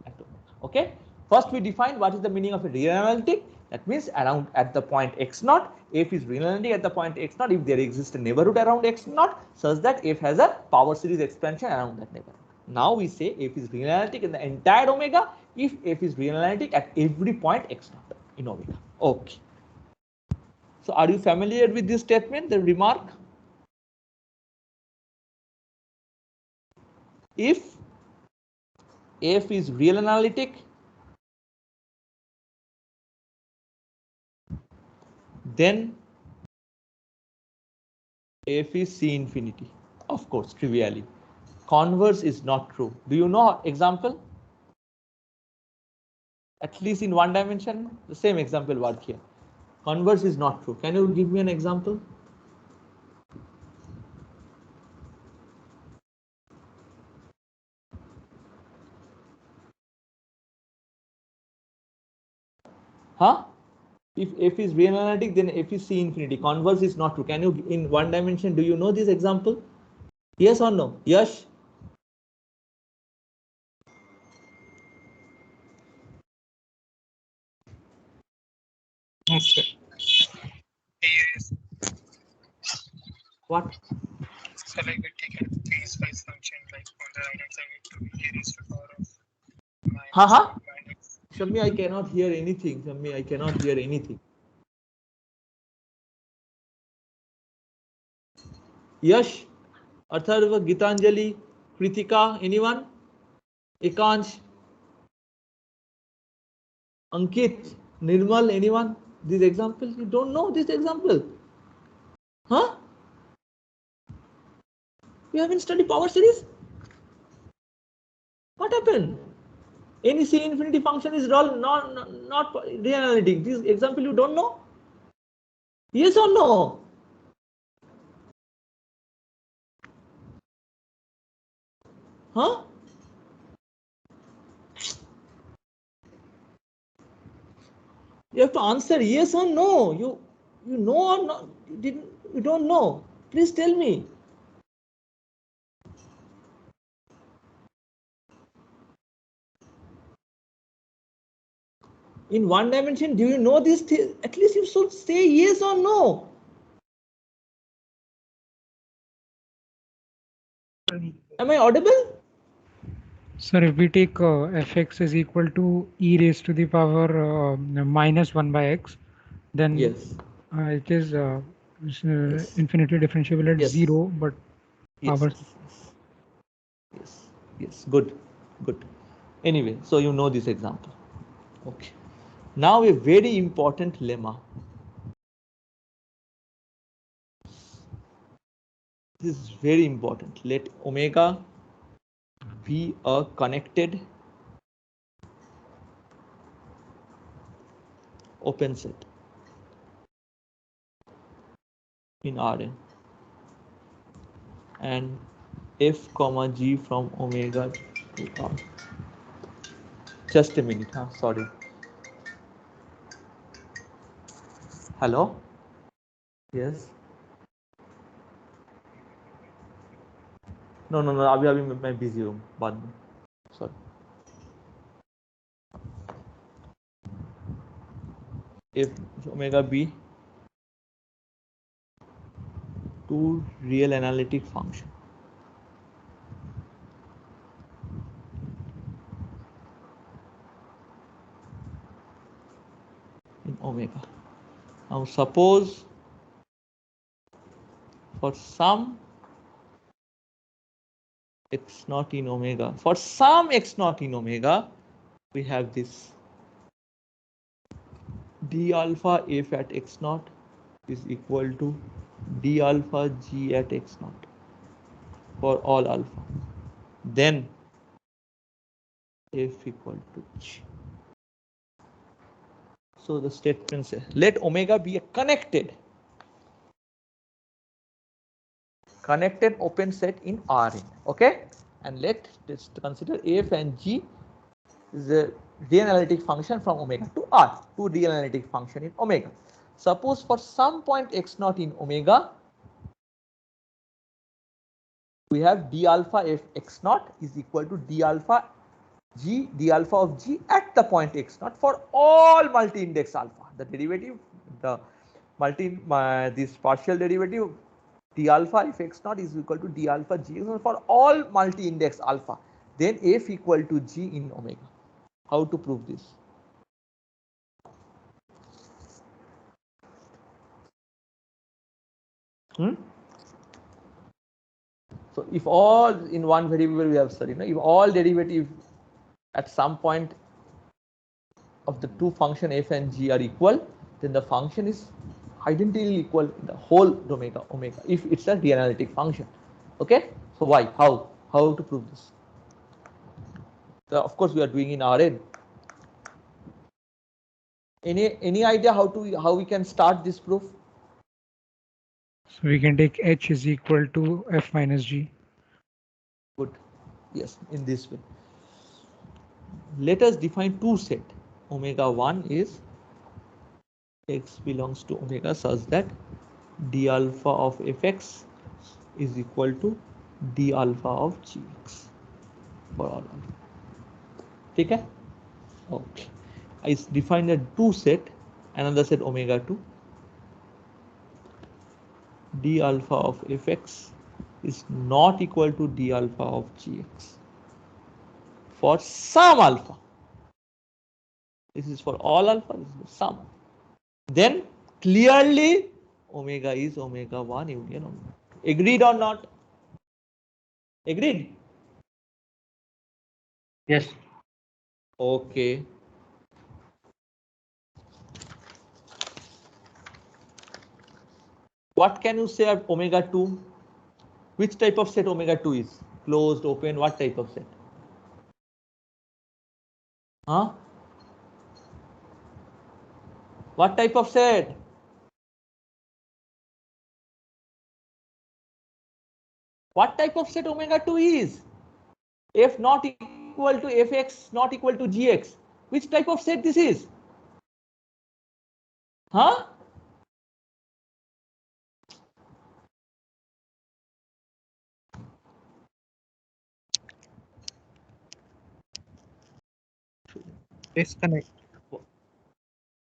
at omega. Okay. First we define what is the meaning of a real analytic. That means around at the point x naught, f is real analytic at the point x naught if there exists a neighborhood around x naught such that f has a power series expansion around that neighborhood. Now we say f is real analytic in the entire omega if f is real analytic at every point x naught in omega. Okay. So are you familiar with this statement, the remark? If f is real analytic, then f is C infinity. Of course, trivially. Converse is not true. Do you know example? At least in one dimension, the same example work here. Converse is not true. Can you give me an example? Huh? If f is real analytic, then f is C infinity. Converse is not true. Can you, in one dimension, do you know this example? Yes or no? Yes. Yes, sir. Yes. What? So like we take a piecewise function like on the right hand side it to be e raised to the power of minus. Shammi, I cannot hear anything. Shammi, I cannot hear anything. Yash, Atharva, Gitanjali, Kritika, anyone? Ekansh, Ankit, Nirmal, anyone? This example, you don't know this example? Huh? You haven't studied power series? What happened? Any C infinity function is not real analytic. This example you don't know? Yes or no? Huh? You have to answer yes or no. You know or not? You don't know. Please tell me. In one dimension, do you know this? At least you should say yes or no. Am I audible? Sir, if we take fx is equal to e raised to the power minus 1 by x, then Yes. it is Yes. infinitely differentiable at Yes. 0, but Yes. power. Yes. Yes. Good. Good. Anyway, so you know this example. Okay. Now a very important lemma. This is very important. Let omega be a connected open set in Rn, and f comma g from omega to R. Just a minute, huh? Sorry. Hello? Yes? No, अभी मैं busy हूँ बाद में. Sorry. If omega b to real analytic function in omega. Now suppose for some x naught in omega, for some x naught in omega, we have this d alpha f at x naught is equal to d alpha g at x naught for all alpha. Then f equal to g. So the statement says let omega be a connected open set in Rn. Okay, and let us consider f and g is a real analytic function from omega to R, two real analytic function in omega. Suppose for some point x naught in omega, we have d alpha f x naught is equal to d alpha of g at the point x naught for all multi-index alpha. The derivative, this partial derivative d alpha f x naught is equal to d alpha g for all multi-index alpha. Then f equal to g in omega. How to prove this? So if all in one variable we have studied, if all derivative at some point of the two function f and g are equal, then the function is identically equal in the whole omega if it's a real-analytic function. Okay, so why, how to prove this? So of course we are doing in Rn. Any idea how we can start this proof? So we can take h is equal to f minus g. Good. Yes, in this way. Let us define two set. Omega 1 is x belongs to omega such that d alpha of fx is equal to d alpha of gx for all alpha. Okay. Okay. I defined a two set, another set omega 2. D alpha of fx is not equal to d alpha of gx for some alpha. This is for all alpha, this is for some. Then clearly omega is omega 1 union omega 2. Agreed or not? Agreed? Yes. Okay. What can you say of omega 2? Which type of set omega 2 is? Closed, open, what type of set? Huh? What type of set? What type of set omega 2 is? F not equal to fx not equal to gx. Which type of set this is? Huh? Disconnect.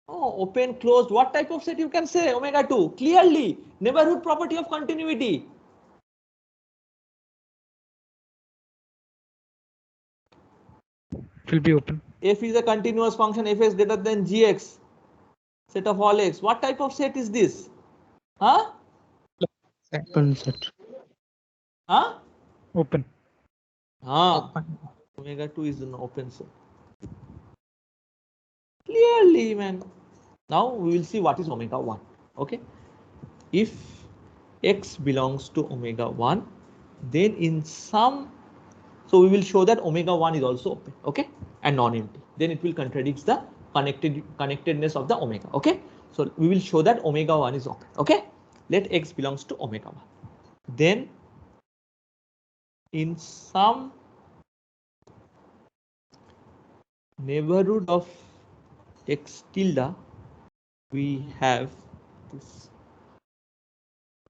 Oh, open, closed. What type of set you can say? Omega 2. Clearly, neighborhood property of continuity. It will be open. F is a continuous function, f is greater than gx. Set of all x. What type of set is this? Huh? Open set. Huh? Open. Open. Omega 2 is an open set. Clearly, man. Now we will see what is omega 1. Okay. If x belongs to omega 1, then in some, so we will show that omega 1 is also open, okay, and non-empty. Then it will contradict the connectedness of the omega, okay. So we will show that omega 1 is open, okay. Let x belongs to omega 1. Then in some neighborhood of x tilde, we have this.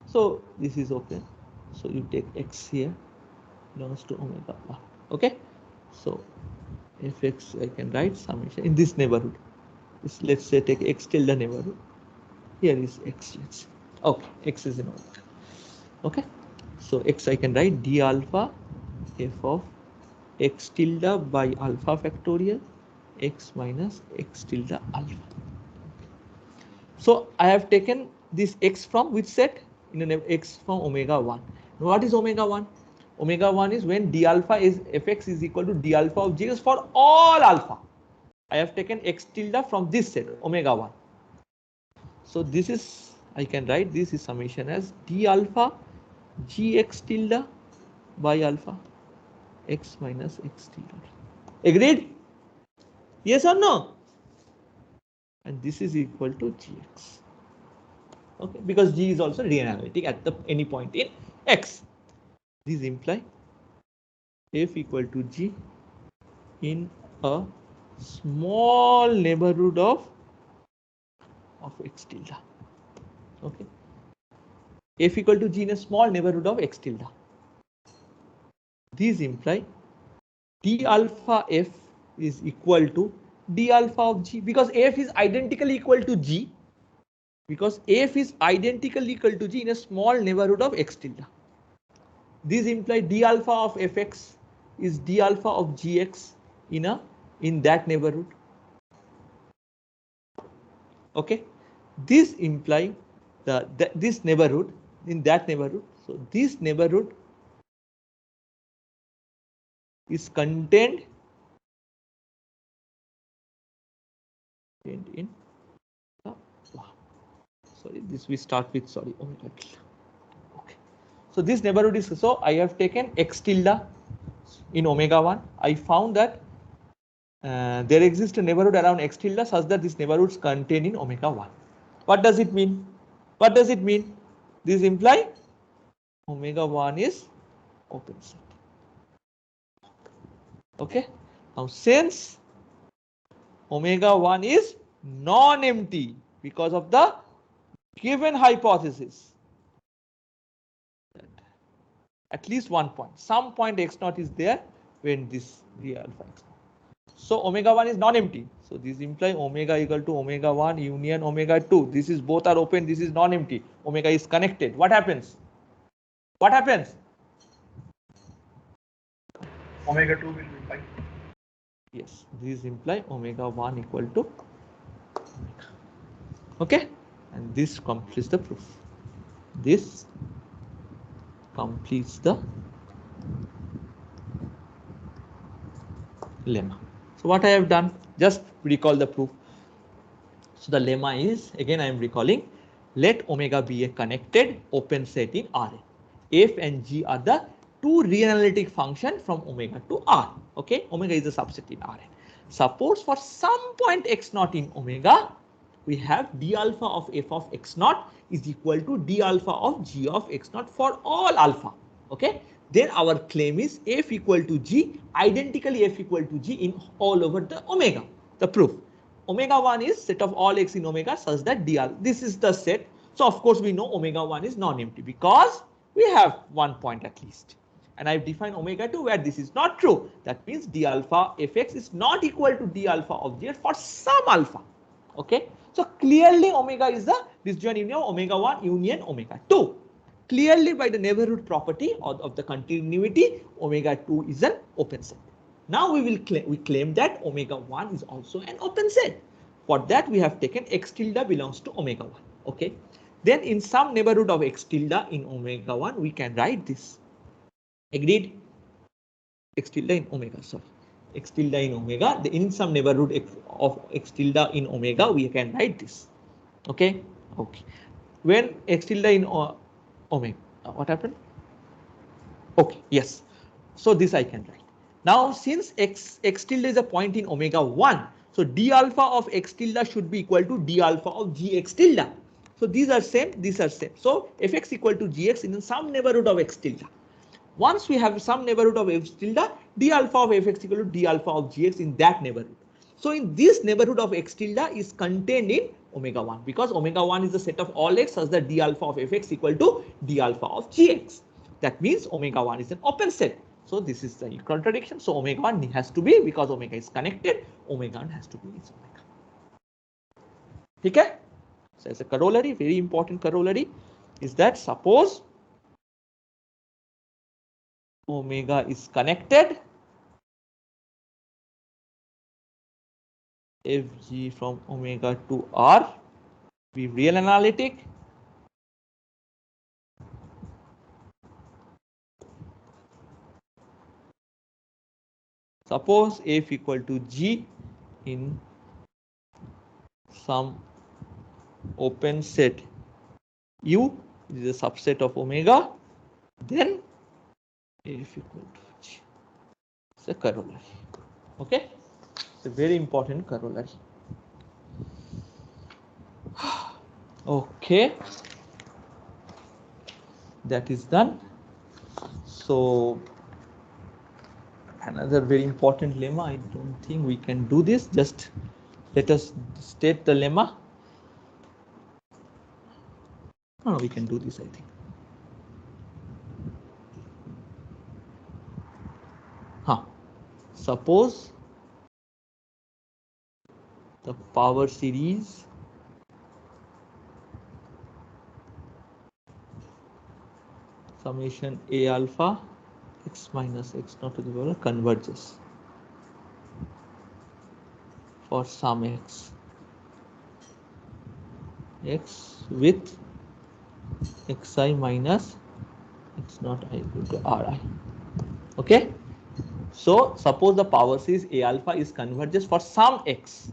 So this is open. So you take x here belongs to omega 1, okay. So fx I can write summation in this neighborhood. Let's say take x tilde neighborhood. Here is x. Let's say. Okay, x is in omega. Okay, so x I can write d alpha f of x tilde by alpha factorial x minus x tilde alpha. So I have taken this x from which set? In an x from omega 1. Now what is omega 1? Omega 1 is when d alpha is fx is equal to d alpha of gx for all alpha. I have taken x tilde from this set, omega 1. So this is, I can write this is summation as d alpha gx tilde by alpha x minus x tilde. Agreed? Yes or no? And this is equal to gx. Okay, because g is also real analytic at the any point in x. These imply f equal to g in a small neighborhood of x tilde. Okay, f equal to g in a small neighborhood of x tilde. These imply d alpha f is equal to d alpha of g, because f is identically equal to g, because f is identically equal to g in a small neighborhood of x tilde. These imply d alpha of fx is d alpha of gx in that neighborhood. Okay, this imply this neighborhood in that neighborhood. So this neighborhood is contained in the, sorry, this we start with, sorry, omega tilde. Okay, so this neighborhood is, so I have taken x tilde in omega 1. I found that there exists a neighborhood around x tilde such that this neighborhood is contained in omega 1. What does it mean? What does it mean? This imply omega 1 is open set. Okay, now since omega 1 is non-empty because of the given hypothesis, at least one point, some point x naught is there when this d alpha x naught. So omega 1 is non-empty. So this implies omega equal to omega 1 union omega 2. This is both are open, this is non-empty. Omega is connected. What happens? What happens? Omega 2 will be pi. Yes, these imply omega 1 equal to omega. Okay, and this completes the proof. This completes the lemma. So what I have done, just recall the proof. So the lemma is, again I am recalling, let omega be a connected open set in Rn. F and g are the two real analytic function from omega to R. Okay, omega is a subset in Rn. Suppose for some point x naught in omega, we have d alpha of f of x naught is equal to d alpha of g of x naught for all alpha. Okay, then our claim is f equal to g, identically f equal to g in all over the omega. The proof, omega 1 is set of all x in omega such that d alpha, this is the set. So of course we know omega 1 is non-empty because we have one point at least. And I've defined omega 2 where this is not true. That means d alpha fx is not equal to d alpha of g for some alpha. Okay, so clearly omega is the disjoint union of omega 1 union omega 2. Clearly by the neighborhood property of the continuity, omega 2 is an open set. Now we claim that omega 1 is also an open set. For that we have taken x tilde belongs to omega 1. Okay, then in some neighborhood of x tilde in omega 1 we can write this. Agreed? X tilde in omega, sorry, x tilde in omega, in some neighborhood of x tilde in omega we can write this. Okay, okay, when x tilde in omega, what happened? Okay, yes, so this I can write. Now since x tilde is a point in omega 1, so d alpha of x tilde should be equal to d alpha of gx tilde. So these are same, these are same. So fx equal to gx in some neighborhood of x tilde. Once we have some neighborhood of x tilde, d alpha of fx equal to d alpha of gx in that neighborhood. So in this neighborhood of x tilde is contained in omega 1 because omega 1 is the set of all x such that d alpha of fx equal to d alpha of gx. That means omega 1 is an open set. So this is the contradiction. So omega 1 has to be, because omega is connected, omega 1 has to be its omega. Okay? So as a corollary, very important corollary is that suppose omega is connected, fg from omega to r, be real analytic. Suppose f equal to g in some open set U, which is a subset of omega, then f equal to g. It's a corollary. Okay, it's a very important corollary. Okay, that is done. So another very important lemma. I don't think we can do this. Just let us state the lemma. No, we can do this, I think. Suppose the power series summation a alpha x minus x naught to the power converges for some x with xi minus x naught I equal to ri. Okay, so suppose the power series a alpha is converges for some x,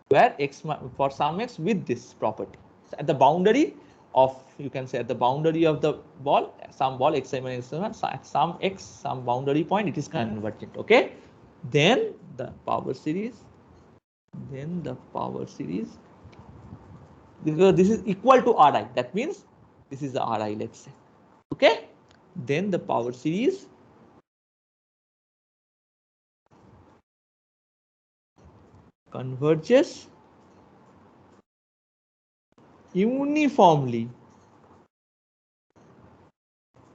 where x for some x with this property. So at the boundary of, you can say at the boundary of the ball, some ball xi minus x, at some x, some boundary point, it is convergent. Okay, then the power series, because this is equal to ri, that means this is the ri, let's say. Okay, then the power series converges uniformly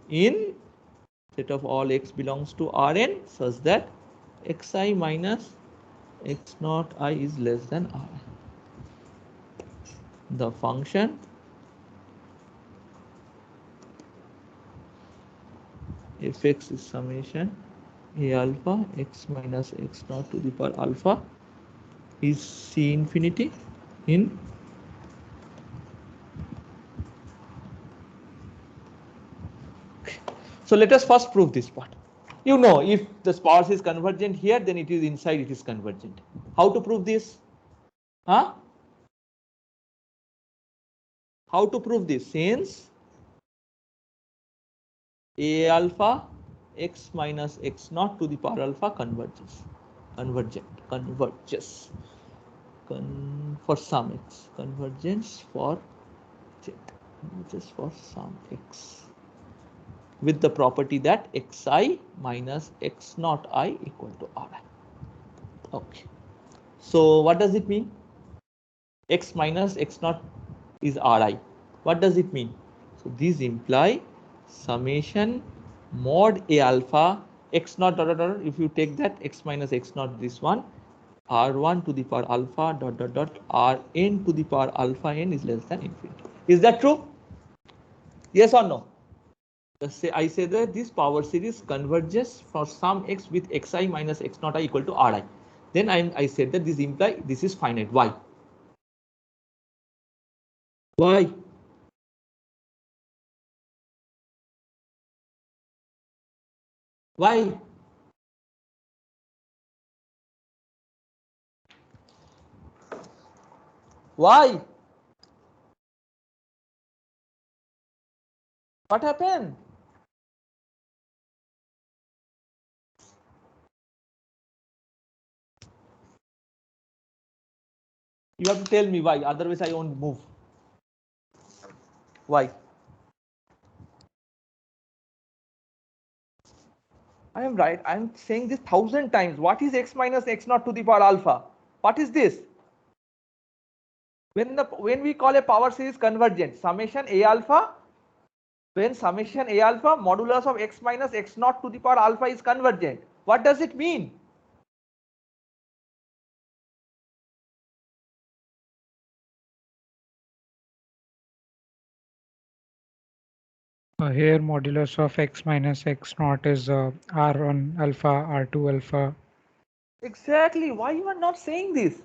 in set of all x belongs to Rn such that xi minus x naught I is less than Rn. The function fx is summation a alpha x minus x naught to the power alpha is C infinity in So let us first prove this part. You know, if the sparse is convergent here, then it is inside, it is convergent. How to prove this? Huh? How to prove this? Since a alpha x minus x naught to the power alpha converges for some x, convergence for some x with the property that xi minus x naught I equal to ri. Okay, so what does it mean? X minus x naught is ri. What does it mean? So these imply summation mod a alpha x naught dot dot dot, if you take that x minus x naught, this one, r1 to the power alpha dot dot dot rn to the power alpha n is less than infinity. Is that true? Yes or no? I say that this power series converges for some x with xi minus x naught I equal to ri. Then I said that this imply this is finite. Why? Why? Why? Why? What happened? You have to tell me why, otherwise I won't move. Why? I am right. I am saying this 1,000 times. What is x minus x naught to the power alpha? What is this? When we call a power series convergent, summation a alpha, when summation a alpha modulus of x minus x naught to the power alpha is convergent, what does it mean? Here modulus of x minus x naught is r1 alpha, r2 alpha. Exactly. Why you are not saying this?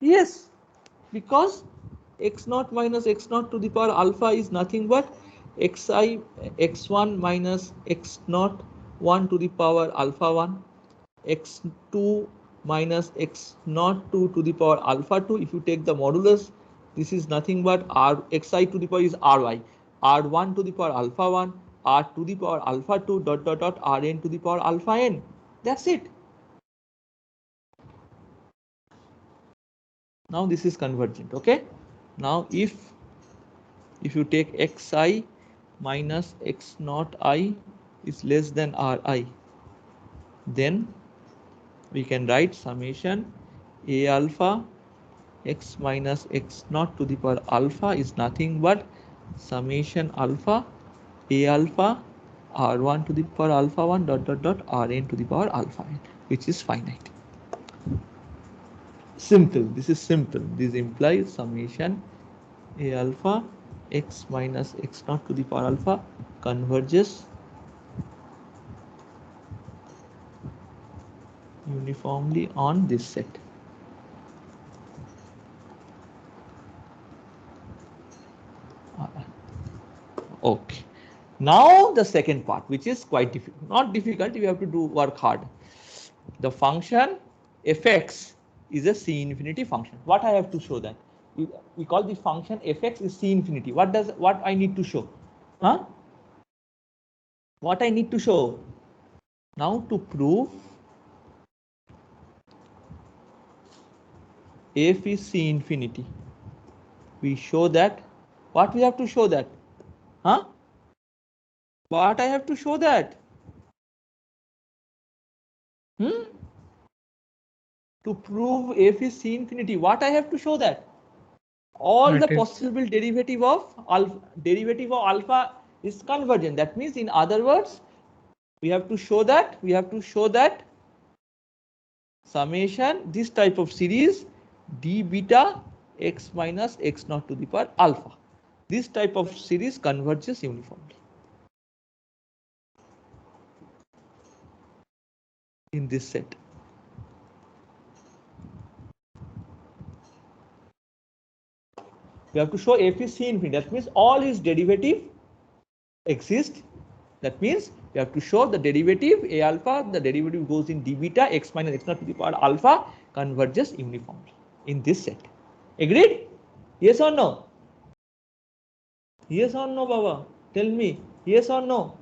Yes, because x naught minus x naught to the power alpha is nothing but xi x1 minus x naught 1 to the power alpha 1, x2 minus x naught 2 to the power alpha 2. If you take the modulus, this is nothing but r xi to the power is ry, r1 to the power alpha 1, r to the power alpha 2 dot dot dot rn to the power alpha n. That's it. Now this is convergent. Okay. Now if you take xi minus x naught I is less than ri, then we can write summation a alpha x minus x naught to the power alpha is nothing but summation alpha a alpha r1 to the power alpha 1 dot dot dot rn to the power alpha n, which is finite. Simple. This is simple. This implies summation a alpha x minus x naught to the power alpha converges uniformly on this set. Okay. Now the second part, which is quite difficult, not difficult, you have to do work hard. The function fx is a C infinity function. What I have to show that? We call the function fx is C infinity. What I need to show? Huh? What I need to show? Now to prove f is C infinity, we show that. What we have to show that? Huh? What I have to show that? To prove f is C infinity, what I have to show that? All the possible derivative of alpha is convergent. That means, in other words, we have to show that summation this type of series d beta x minus x naught to the power alpha, this type of series converges uniformly in this set. We have to show f is C infinity. That means all its derivative exist. That means we have to show the derivative a alpha, the derivative goes in d beta x minus x naught to the power alpha converges uniformly in this set. Agreed? Yes or no? Yes or no, Baba? Tell me, yes or no?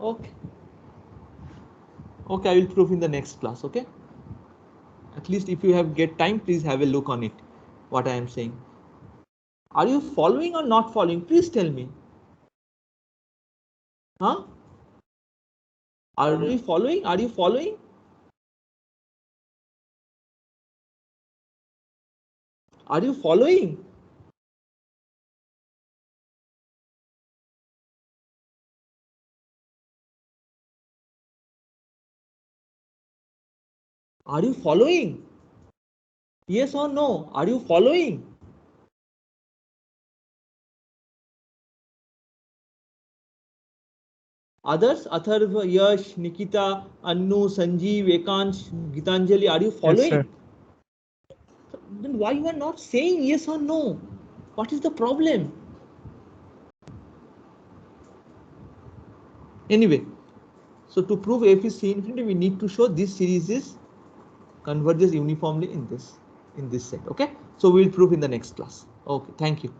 Okay. Okay, I will prove in the next class. Okay. At least if you have get time, please have a look on it. What I am saying. Are you following or not following? Please tell me. Huh? Are we following? Are you following? Are you following? Are you following? Yes or no? Are you following? Others, Atharva, Yash, Nikita, Annu, Sanjeev, Ekansh, Gitanjali, are you following? Yes, sir. Then why you are not saying yes or no? What is the problem? Anyway, so to prove f is C infinity, we need to show this series is converges uniformly in this set. Okay, so we will prove in the next class. Okay, thank you.